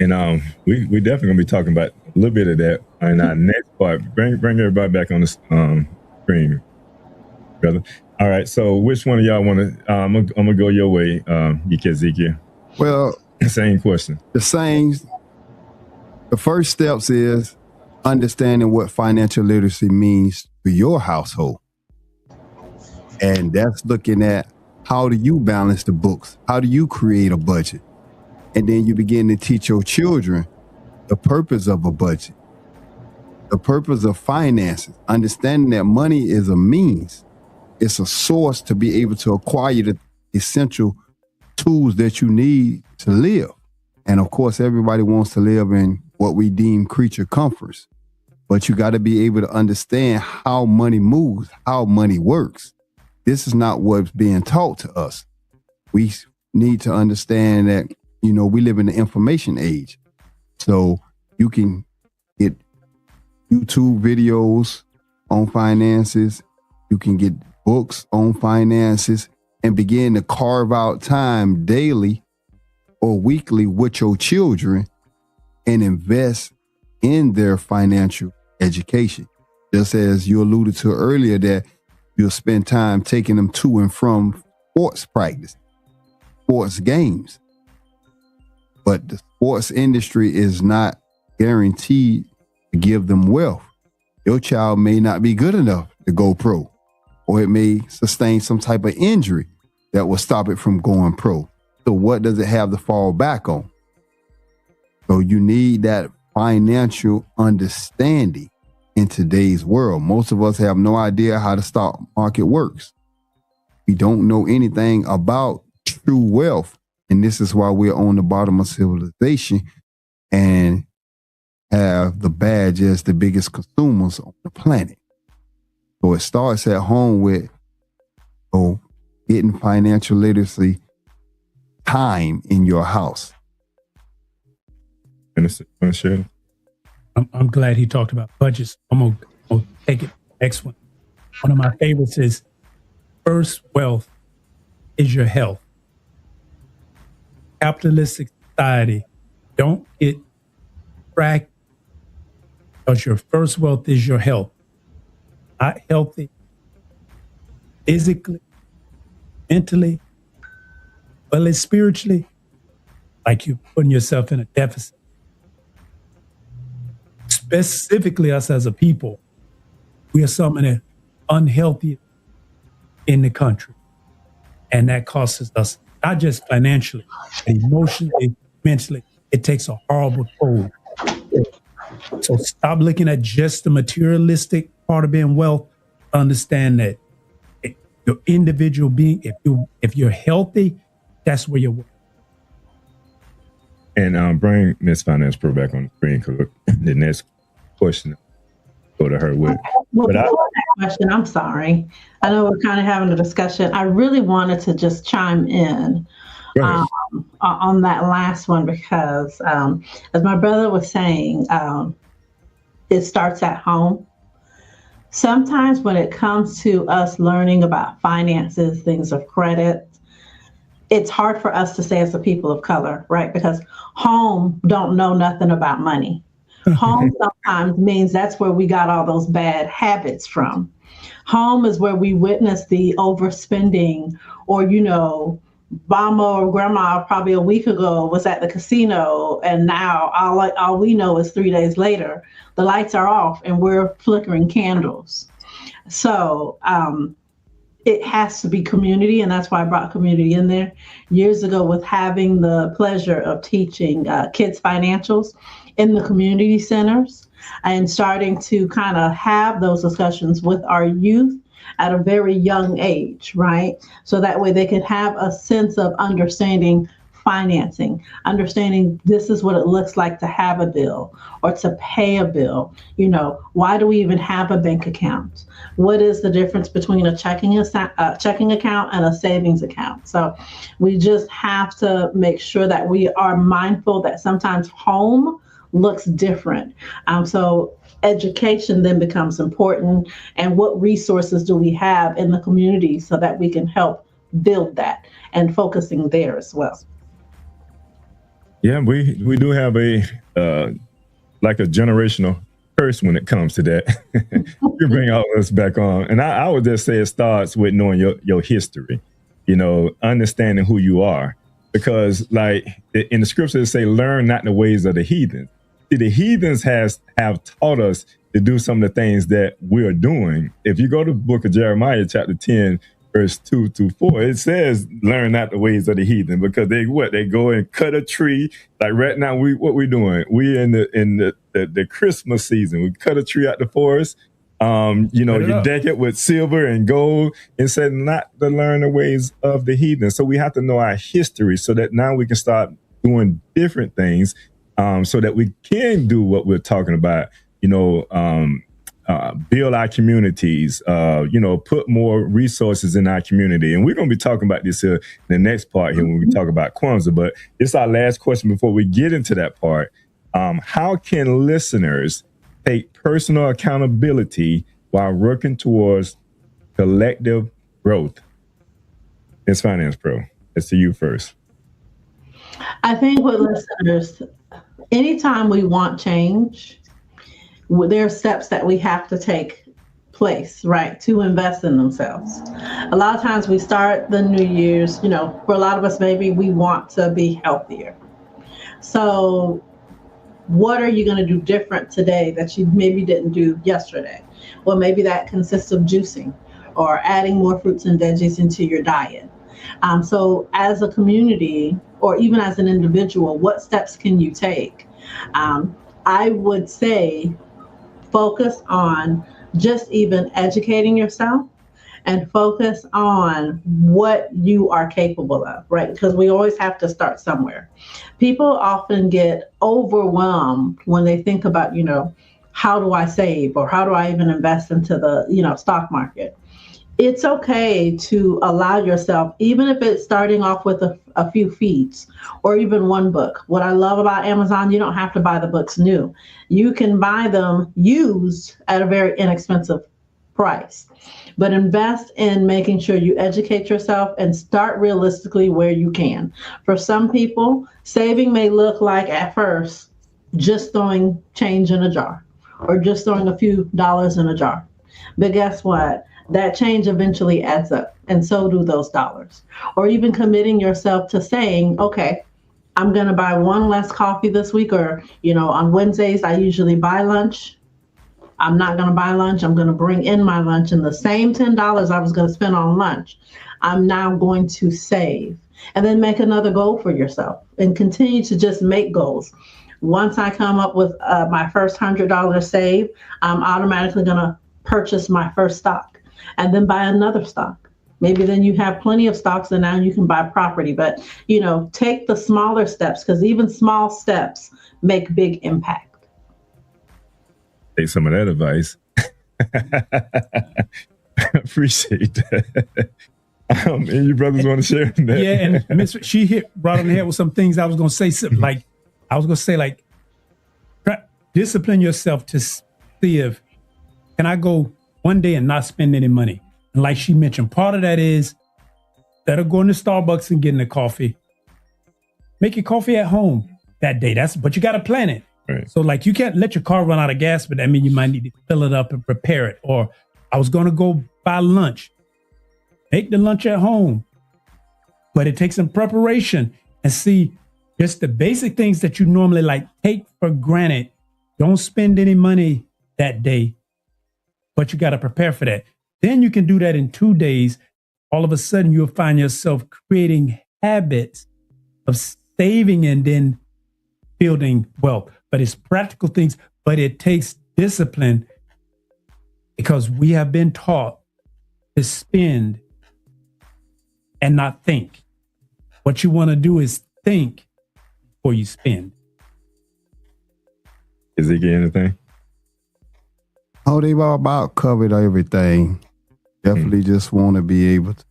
[SPEAKER 3] And we definitely gonna be talking about a little bit of that in our next part. Bring everybody back on the screen, brother. All right. So which one of y'all want to? I'm gonna go your way, Ezekiel.
[SPEAKER 6] Well,
[SPEAKER 3] same question.
[SPEAKER 6] The first steps is understanding what financial literacy means for your household, and that's looking at how do you balance the books, how do you create a budget. And then you begin to teach your children the purpose of a budget. The purpose of finances, understanding that money is a means, it's a source to be able to acquire the essential tools that you need to live. And of course, everybody wants to live in what we deem creature comforts, but you got to be able to understand how money moves, how money works. This is not what's being taught to us. We need to understand that, we live in the information age. So you can get YouTube videos on finances. You can get books on finances and begin to carve out time daily or weekly with your children and invest in their financial education. Just as you alluded to earlier, that you'll spend time taking them to and from sports practice, sports games. But the sports industry is not guaranteed to give them wealth. Your child may not be good enough to go pro, or it may sustain some type of injury that will stop it from going pro. So what does it have to fall back on? So you need that financial understanding in today's world. Most of us have no idea how the stock market works. We don't know anything about true wealth. And this is why we're on the bottom of civilization and have the badge as the biggest consumers on the planet. So it starts at home with getting financial literacy time in your house.
[SPEAKER 5] I'm glad he talked about budgets. I'm gonna take it. Next one. One of my favorites is first wealth is your health. Capitalistic society, don't get tracked because your first wealth is your health. Not healthy physically, mentally, well as spiritually, like you're putting yourself in a deficit. Specifically us as a people, we are some of the unhealthiest in the country. And that costs us not just financially, but emotionally, mentally. It takes a horrible toll. So stop looking at just the materialistic part of being wealth. Understand that your individual being, if you're healthy, that's where you're wealth.
[SPEAKER 3] And bring Miss Finance Pro back on the screen, because the next question go to her with.
[SPEAKER 8] Well, before that question, I'm sorry. I know we're kind of having a discussion. I really wanted to just chime in on that last one because, as my brother was saying, it starts at home. Sometimes when it comes to us learning about finances, things of credit, it's hard for us to say as a people of color, right? Because home don't know nothing about money. Home sometimes means that's where we got all those bad habits from. Home is where we witness the overspending, or, Mama or Grandma probably a week ago was at the casino, and now all we know is 3 days later, the lights are off and we're flickering candles. So it has to be community, and that's why I brought community in there. Years ago, with having the pleasure of teaching kids financials in the community centers and starting to kind of have those discussions with our youth at a very young age, right? So that way they can have a sense of understanding financing, understanding this is what it looks like to have a bill or to pay a bill. Why do we even have a bank account? What is the difference between a checking account and a savings account? So we just have to make sure that we are mindful that sometimes home looks different. So education then becomes important, and what resources do we have in the community so that we can help build that, and focusing there as well.
[SPEAKER 3] Yeah, we do have a generational curse when it comes to that. You bring all this back on, and I would just say it starts with knowing your history, understanding who you are, because like in the scriptures say, learn not the ways of the heathen. See, the heathens have taught us to do some of the things that we're doing. If you go to the book of Jeremiah, chapter 10, verse 2-4, it says, learn not the ways of the heathen, because they go and cut a tree. Like right now, what we doing? We in the Christmas season. We cut a tree out the forest. You deck it with silver and gold, and said not to learn the ways of the heathen. So we have to know our history so that now we can start doing different things, so that we can do what we're talking about, build our communities, put more resources in our community. And we're going to be talking about this in the next part here when we talk about Kwanzaa. But it's our last question before we get into that part. How can listeners take personal accountability while working towards collective growth? It's Finance Pro. It's to you first.
[SPEAKER 8] I think with listeners, anytime we want change, there are steps that we have to take place, right, to invest in themselves. A lot of times we start the New Year's, for a lot of us, maybe we want to be healthier. So what are you going to do different today that you maybe didn't do yesterday? Well, maybe that consists of juicing or adding more fruits and veggies into your diet. So as a community, or even as an individual, what steps can you take? I would say focus on just even educating yourself and focus on what you are capable of, right? Because we always have to start somewhere. People often get overwhelmed when they think about, how do I save, or how do I even invest into the, stock market? It's okay to allow yourself, even if it's starting off with a few feeds or even one book. What I love about Amazon, you don't have to buy the books new. You can buy them used at a very inexpensive price. But invest in making sure you educate yourself and start realistically where you can. For some people, saving may look like at first just throwing change in a jar or just throwing a few dollars in a jar. But guess what? That change eventually adds up, and so do those dollars. Or even committing yourself to saying, okay, I'm going to buy one less coffee this week, or, on Wednesdays, I usually buy lunch. I'm not going to buy lunch. I'm going to bring in my lunch, and the same $10 I was going to spend on lunch, I'm now going to save. And then make another goal for yourself and continue to just make goals. Once I come up with my first $100 save, I'm automatically going to purchase my first stock and then buy another stock. Maybe then you have plenty of stocks and now you can buy property. But, take the smaller steps, because even small steps make big impact.
[SPEAKER 3] Take some of that advice. Appreciate that. And you brothers want to share that?
[SPEAKER 5] Yeah, and Miss, she brought on the head with some things I was going to say. Like, discipline yourself to see if, can I go one day and not spend any money? And like she mentioned, part of that is instead of going to Starbucks and getting a coffee, make your coffee at home that day. But you got to plan it.
[SPEAKER 3] Right.
[SPEAKER 5] So like you can't let your car run out of gas, but that means you might need to fill it up and prepare it. Or I was going to go buy lunch. Make the lunch at home, but it takes some preparation. And see, just the basic things that you normally like take for granted. Don't spend any money that day, but you got to prepare for that. Then you can do that in 2 days. All of a sudden, you'll find yourself creating habits of saving and then building wealth. But it's practical things, but it takes discipline, because we have been taught to spend and not think. What you want to do is think before you spend.
[SPEAKER 3] Is he getting anything?
[SPEAKER 6] Oh, they've all about covered everything. Definitely just want to be able to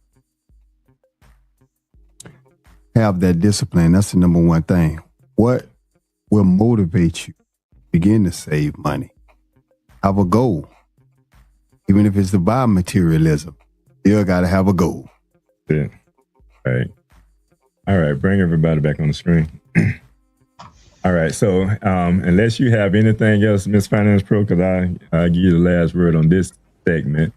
[SPEAKER 6] have that discipline. That's the number one thing. What will motivate you? Begin to save money. Have a goal. Even if it's to buy materialism, you got to have a goal.
[SPEAKER 3] Yeah. All right. Bring everybody back on the screen. All right. So unless you have anything else, Miss Finance Pro, because I give you the last word on this segment.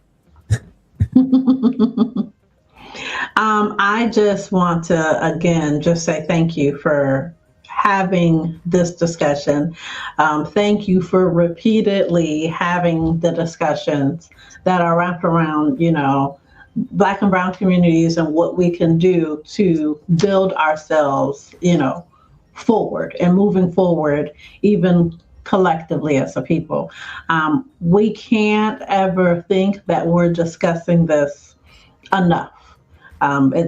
[SPEAKER 8] I just want to, again, just say thank you for having this discussion. Thank you for repeatedly having the discussions that are wrapped around, Black and brown communities and what we can do to build ourselves, forward and moving forward, even collectively as a people. We can't ever think that we're discussing this enough.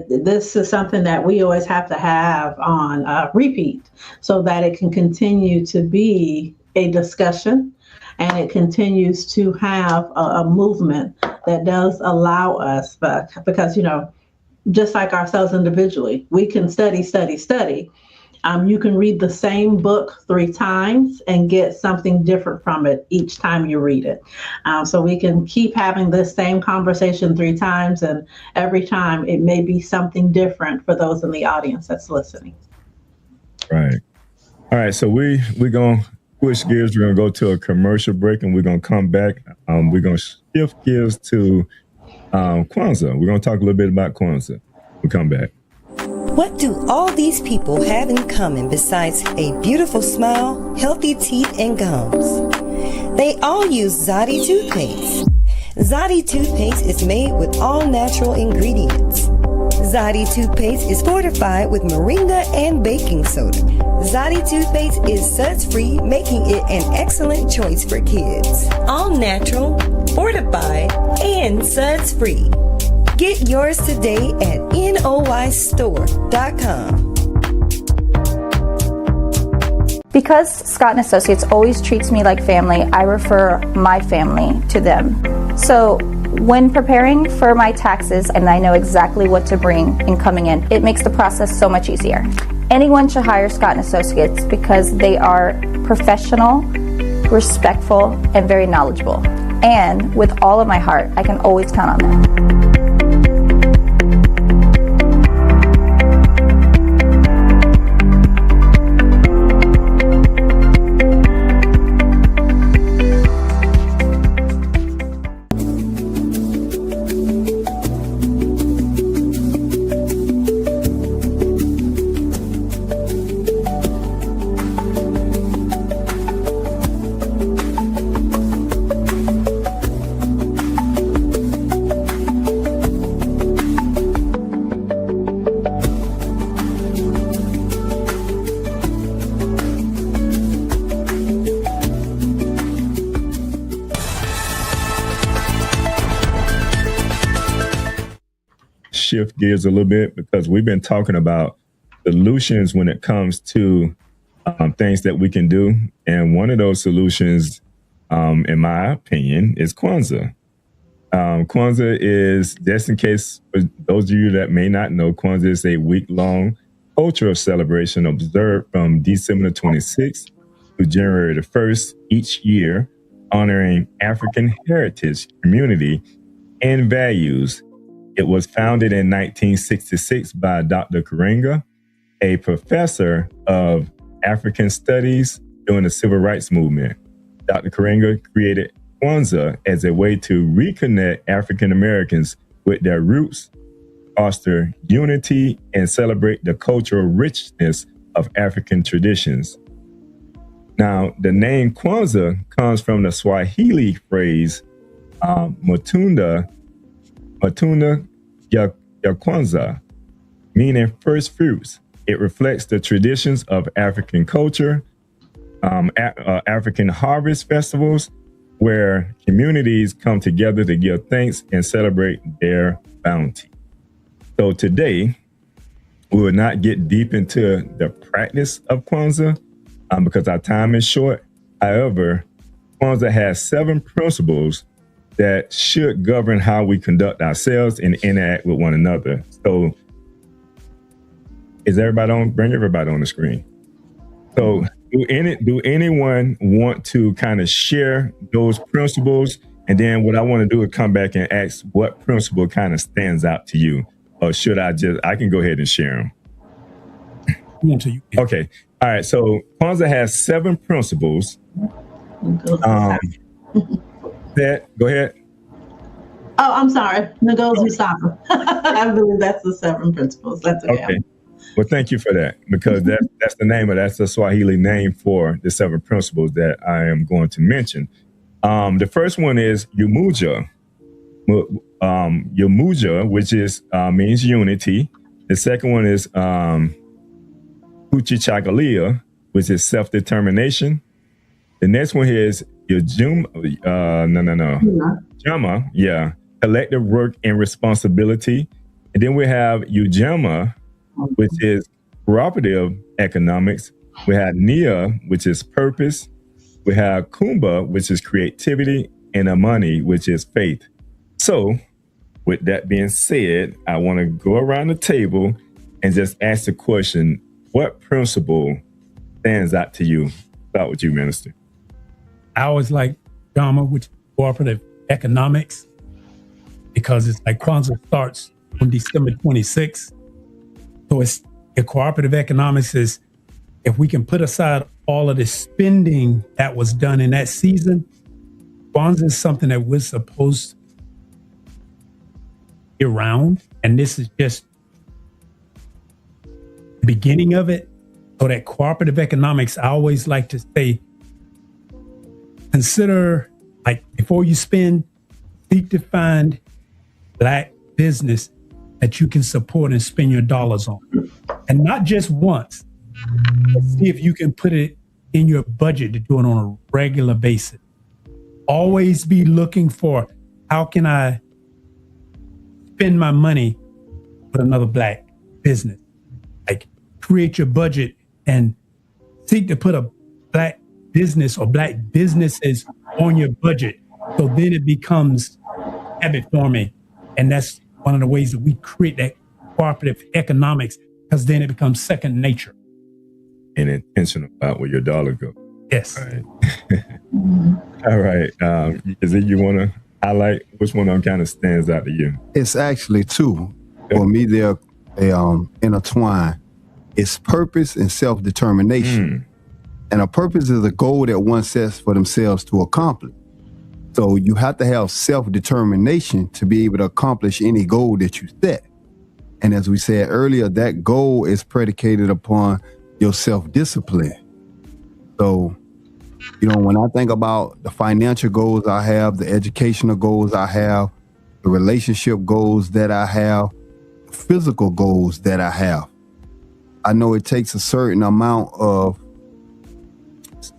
[SPEAKER 8] This is something that we always have to have on repeat so that it can continue to be a discussion and it continues to have a movement that does allow us, because, just like ourselves individually, we can study. You can read the same book 3 times and get something different from it each time you read it. So we can keep having this same conversation 3 times, and every time it may be something different for those in the audience that's listening.
[SPEAKER 3] Right. All right. So we're going to switch gears. We're going to go to a commercial break, and we're going to come back. We're going to shift gears to Kwanzaa. We're going to talk a little bit about Kwanzaa. We'll come back.
[SPEAKER 9] What do all these people have in common besides a beautiful smile, healthy teeth, and gums? They all use Zadi toothpaste. Zadi toothpaste is made with all natural ingredients. Zadi toothpaste is fortified with moringa and baking soda. Zadi toothpaste is suds-free, making it an excellent choice for kids. All natural, fortified, and suds-free. Get yours today at noystore.com.
[SPEAKER 10] Because Scott & Associates always treats me like family, I refer my family to them. So when preparing for my taxes and I know exactly what to bring in coming in, it makes the process so much easier. Anyone should hire Scott & Associates because they are professional, respectful, and very knowledgeable. And with all of my heart, I can always count on them.
[SPEAKER 3] Shift gears a little bit because we've been talking about solutions when it comes to things that we can do. And one of those solutions, in my opinion, is Kwanzaa. Kwanzaa is, just in case for those of you that may not know, Kwanzaa is a week-long cultural celebration observed from December 26th to January the 1st each year, honoring African heritage, community, and values. It was founded in 1966 by Dr. Karenga, a professor of African studies during the Civil Rights Movement. Dr. Karenga created Kwanzaa as a way to reconnect African Americans with their roots, foster unity, and celebrate the cultural richness of African traditions. Now, the name Kwanzaa comes from the Swahili phrase Matunda ya Kwanzaa, meaning first fruits. It reflects the traditions of African culture, African harvest festivals, where communities come together to give thanks and celebrate their bounty. So today, we will not get deep into the practice of Kwanzaa because our time is short. However, Kwanzaa has 7 principles that should govern how we conduct ourselves and interact with one another. So is everybody on? Bring everybody on the screen. So do anyone want to kind of share those principles? And then what I want to do is come back and ask what principle kind of stands out to you. Or should I can go ahead and share them. Okay. All right. So Kwanzaa has 7 principles. Go ahead.
[SPEAKER 8] Oh, I'm sorry. Ngozi Saka. I believe that's the 7 principles. That's okay.
[SPEAKER 3] Well, thank you for that, because that's the Swahili name for the 7 principles that I am going to mention. The first one is Umoja. your muja, which is means unity. The second one is Kuchichagalia, which is self-determination. The next one here is your Jama, collective work and responsibility. And then we have Ujama, which is cooperative economics. We have Nia, which is purpose. We have Kumba, which is creativity, and Amani, which is faith. So, with that being said, I want to go around the table and just ask the question, what principle stands out to you? Start with you, Minister.
[SPEAKER 5] I always like Jama, which is cooperative economics, because it's like Kwanzaa starts on December 26th. So it's the cooperative economics is if we can put aside all of the spending that was done in that season, Kwanzaa is something that we're supposed to be around. And this is just the beginning of it. So that cooperative economics, I always like to say, consider, like, before you spend, seek to find Black business that you can support and spend your dollars on. And not just once, but see if you can put it in your budget to do it on a regular basis. Always be looking for, how can I spend my money with another Black business? Like, create your budget and seek to put a Black business or Black businesses on your budget. So then it becomes habit forming. And that's one of the ways that we create that cooperative economics, because then it becomes second nature.
[SPEAKER 3] And intentional about where your dollar goes.
[SPEAKER 5] Yes.
[SPEAKER 3] All right. All right. Is it you want to highlight which one of them kind of stands out to you?
[SPEAKER 6] It's actually two. For me, they're intertwined. It's purpose and self-determination. And a purpose is a goal that one sets for themselves to accomplish. So you have to have self-determination to be able to accomplish any goal that you set. And as we said earlier, that goal is predicated upon your self-discipline. So, when I think about the financial goals I have, the educational goals I have, the relationship goals that I have, the physical goals that I have, I know it takes a certain amount of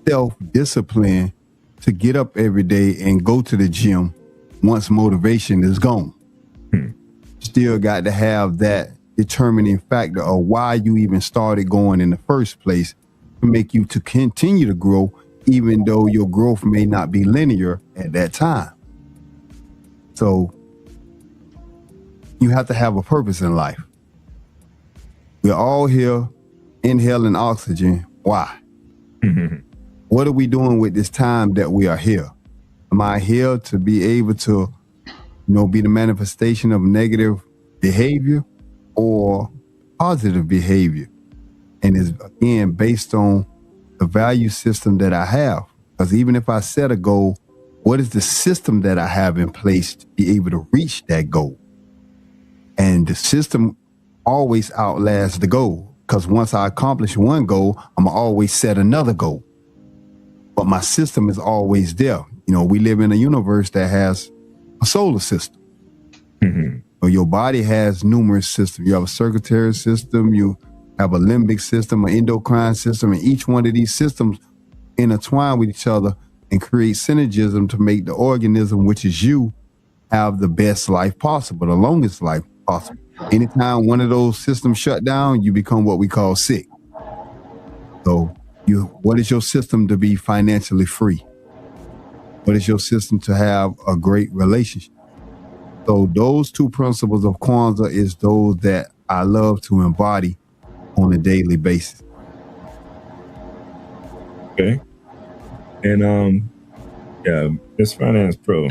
[SPEAKER 6] self-discipline to get up every day and go to the gym once motivation is gone. Still got to have that determining factor of why you even started going in the first place to make you to continue to grow, even though your growth may not be linear at that time. So you have to have a purpose in life. We're all here inhaling oxygen. Why? What are we doing with this time that we are here? Am I here to be able to, be the manifestation of negative behavior or positive behavior? And it's, again, based on the value system that I have. Because even if I set a goal, what is the system that I have in place to be able to reach that goal? And the system always outlasts the goal. Because once I accomplish one goal, I'm going to always set another goal. But my system is always there. We live in a universe that has a solar system. So your body has numerous systems. You have a circulatory system, you have a limbic system, an endocrine system, and each one of these systems intertwine with each other and create synergism to make the organism, which is you, have the best life possible, the longest life possible. Anytime one of those systems shut down, you become what we call sick. So what is your system to be financially free? What is your system to have a great relationship? So those two principles of Kwanzaa is those that I love to embody on a daily basis.
[SPEAKER 3] Okay. And Miss Finance Pro.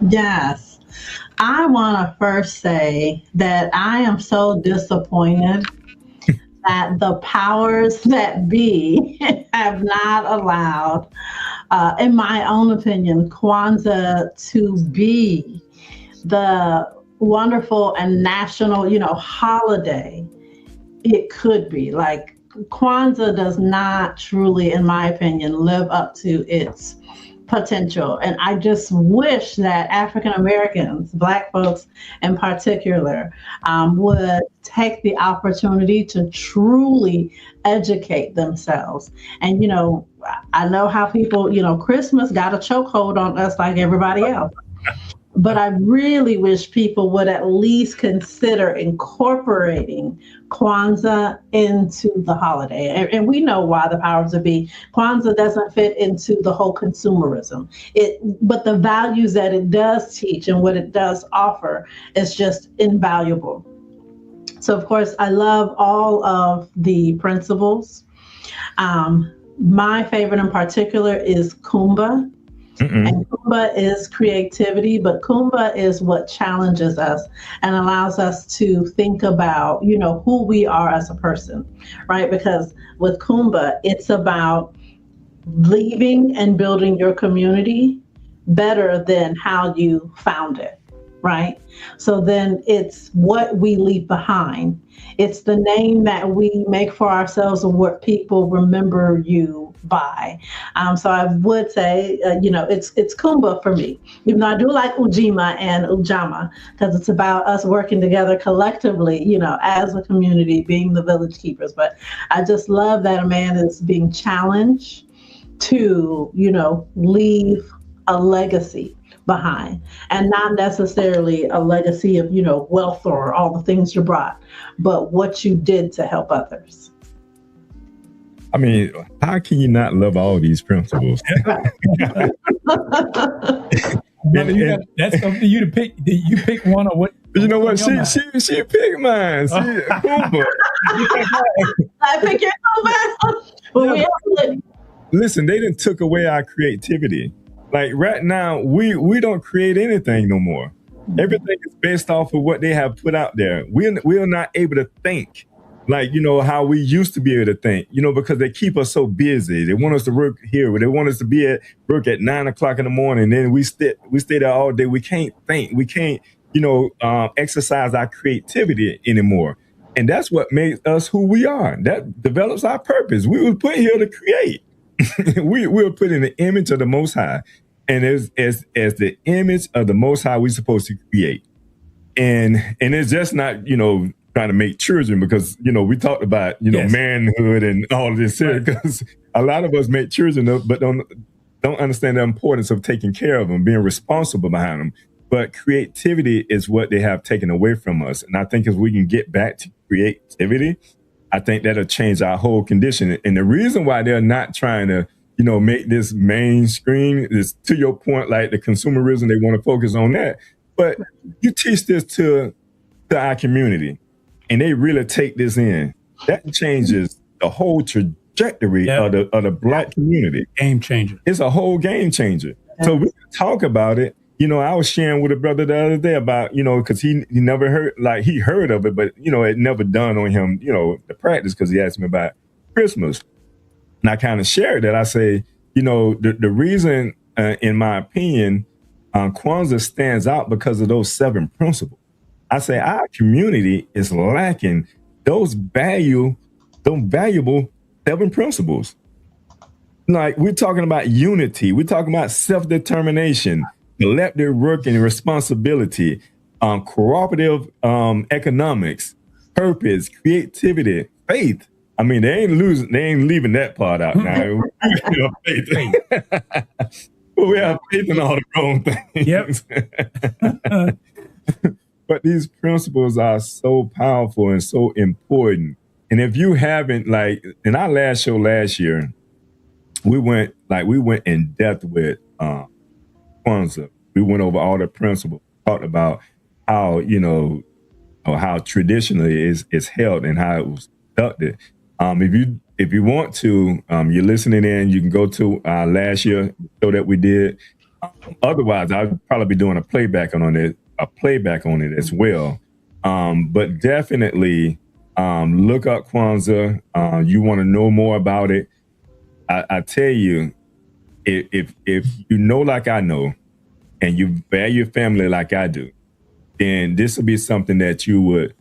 [SPEAKER 8] Yes. I want to first say that I am so disappointed that the powers that be have not allowed, in my own opinion, Kwanzaa to be the wonderful and national, holiday it could be. Like, Kwanzaa does not truly, in my opinion, live up to its potential. And I just wish that African Americans, Black folks in particular, would take the opportunity to truly educate themselves. And, I know how people, Christmas got a chokehold on us like everybody else. But I really wish people would at least consider incorporating Kwanzaa into the holiday. And we know why, the powers that be. Kwanzaa doesn't fit into the whole consumerism. But the values that it does teach and what it does offer is just invaluable. So, of course, I love all of the principles. My favorite in particular is Kumbha. And Kumbha is creativity, but Kumbha is what challenges us and allows us to think about, who we are as a person, right? Because with Kumbha, it's about leaving and building your community better than how you found it, right? So then it's what we leave behind. It's the name that we make for ourselves and what people remember you by. So I would say, it's Kumbha for me. Even though I do like Ujima and Ujama, because it's about us working together collectively, as a community, being the village keepers. But I just love that a man is being challenged to, leave a legacy behind, and not necessarily a legacy of, wealth or all the things you brought, but what you did to help others.
[SPEAKER 3] I mean, how can you not love all these principles?
[SPEAKER 5] That's something for you to pick. You pick one or what?
[SPEAKER 3] You know what? She picked mine. Kumbha.
[SPEAKER 8] I pick your Kumbha.
[SPEAKER 3] Listen, they done took away our creativity. Like right now, we don't create anything no more. Everything is based off of what they have put out there. We're not able to think like, how we used to be able to think, because they keep us so busy. They want us to work here. They want us to be at work at 9 o'clock in the morning. Then we stay there all day. We can't think. We can't, exercise our creativity anymore. And that's what makes us who we are. That develops our purpose. We were put here to create. we were put in the image of the Most High. And as the image of the Most High, we're supposed to create. And it's just not, trying to make children, because, we talked about, yes, manhood and all of this here, because a lot of us make children, but don't understand the importance of taking care of them, being responsible behind them. But creativity is what they have taken away from us. And I think if we can get back to creativity, I think that'll change our whole condition. And the reason why they're not trying to, make this mainstream is, to your point, like the consumerism, they want to focus on that. But you teach this to our community, and they really take this in. That changes the whole trajectory of the Black community.
[SPEAKER 5] Game changer.
[SPEAKER 3] It's a whole game changer. So we can talk about it. I was sharing with a brother the other day about, because he never heard, like he heard of it, but, it never dawned on him, the practice, because he asked me about Christmas. And I kind of shared that. I say, the reason, in my opinion, Kwanzaa stands out because of those 7 principles. I say our community is lacking those valuable 7 principles. Like, we're talking about unity. We're talking about self-determination, collective work and responsibility, cooperative economics, purpose, creativity, faith. I mean, they ain't leaving that part out now. Faith. But we have faith in all the wrong things.
[SPEAKER 5] Yep.
[SPEAKER 3] But these principles are so powerful and so important. And if you haven't, like, in our last show last year, we went in depth with Kwanzaa. We went over all the principles, talked about how, how traditionally it's held and how it was conducted. If you want to, you're listening in, you can go to our last year show that we did. Otherwise, I'll probably be doing a playback on it as well. But definitely look up Kwanzaa. You want to know more about it. I tell you, if you know like I know, and you value your family like I do, then this will be something that you would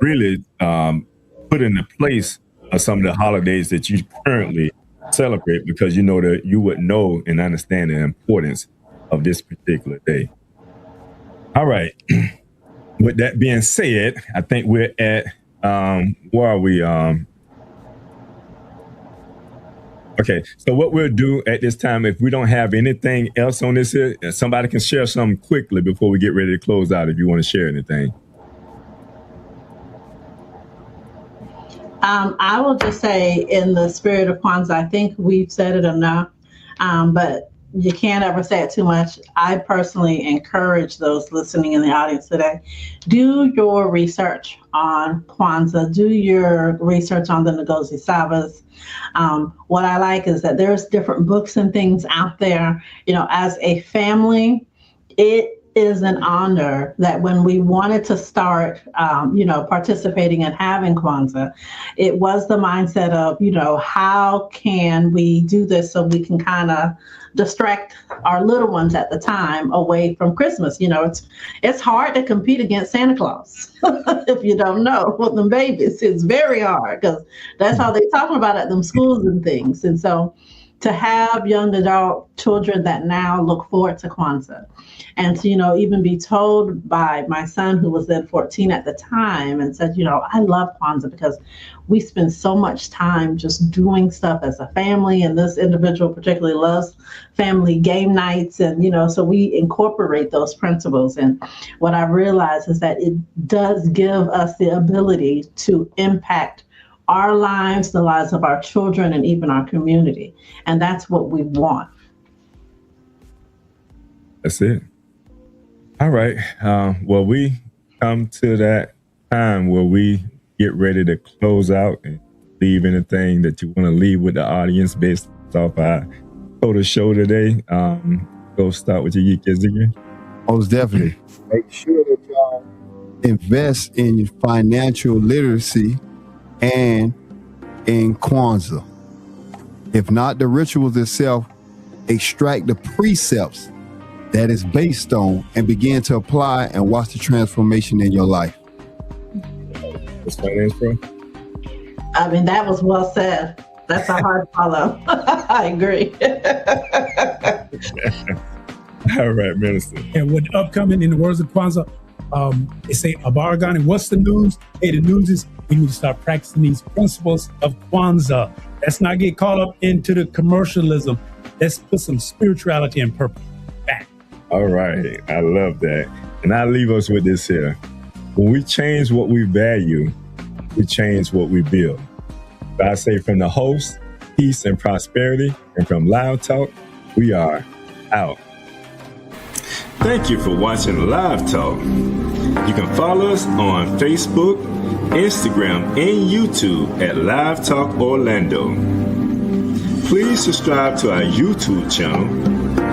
[SPEAKER 3] really put into place of some of the holidays that you currently celebrate because you know that you would know and understand the importance of this particular day. All right. With that being said, I think we're at where are we? Okay, so what we'll do at this time, if we don't have anything else on this here, somebody can share something quickly before we get ready to close out if you want to share anything.
[SPEAKER 8] I will just say, in the spirit of Kwanzaa, I think we've said it enough, but you can't ever say it too much. I personally encourage those listening in the audience today, do your research on Kwanzaa, do your research on the Ngozi Sabas. What I like is that there's different books and things out there. You know, as a family, it is an honor that when we wanted to start, participating and having Kwanzaa, it was the mindset of, how can we do this so we can kind of distract our little ones at the time away from Christmas. It's hard to compete against Santa Claus if you don't know with them babies. It's very hard because that's how they're talking about it at them schools and things. And so to have young adult children that now look forward to Kwanzaa and to, even be told by my son, who was then 14 at the time, and said, I love Kwanzaa because we spend so much time just doing stuff as a family. And this individual particularly loves family game nights. And, so we incorporate those principles. And what I realize is that it does give us the ability to impact our lives, the lives of our children, and even our community. And that's what we want.
[SPEAKER 3] That's it. All right. Well, we come to that time where we get ready to close out and leave anything that you want to leave with the audience based off our total show today. Go start with your Ziggy.
[SPEAKER 6] Most definitely. Make sure that y'all invest in your financial literacy and in Kwanzaa. If not the rituals itself, extract the precepts that is based on and begin to apply and watch the transformation in your life.
[SPEAKER 3] What's finance, bro?
[SPEAKER 8] I mean, that was well said. That's a hard follow. I agree.
[SPEAKER 3] All right, Minister.
[SPEAKER 5] And with upcoming, in the words of Kwanzaa, they say, Abaragani, what's the news? Hey, the news is we need to start practicing these principles of Kwanzaa. Let's not get caught up into the commercialism. Let's put some spirituality and purpose back.
[SPEAKER 3] All right. I love that. And I leave us with this here. When we change what we value, we change what we build. So I say from the host, peace and prosperity, and from Loud Talk, we are out.
[SPEAKER 4] Thank you for watching Live Talk. You can follow us on Facebook, Instagram, and YouTube at Live Talk Orlando. Please subscribe to our YouTube channel.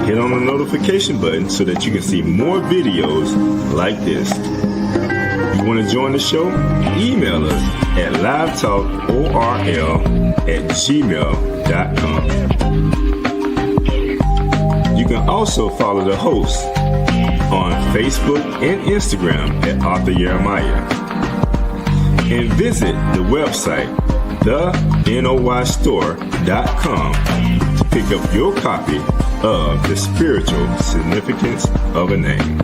[SPEAKER 4] Hit on the notification button so that you can see more videos like this. You want to join the show? Email us at livetalkorl@gmail.com. You can also follow the host on Facebook and Instagram at Arthur Jeremiah. And visit the website, thenoystore.com, to pick up your copy of The Spiritual Significance of a Name.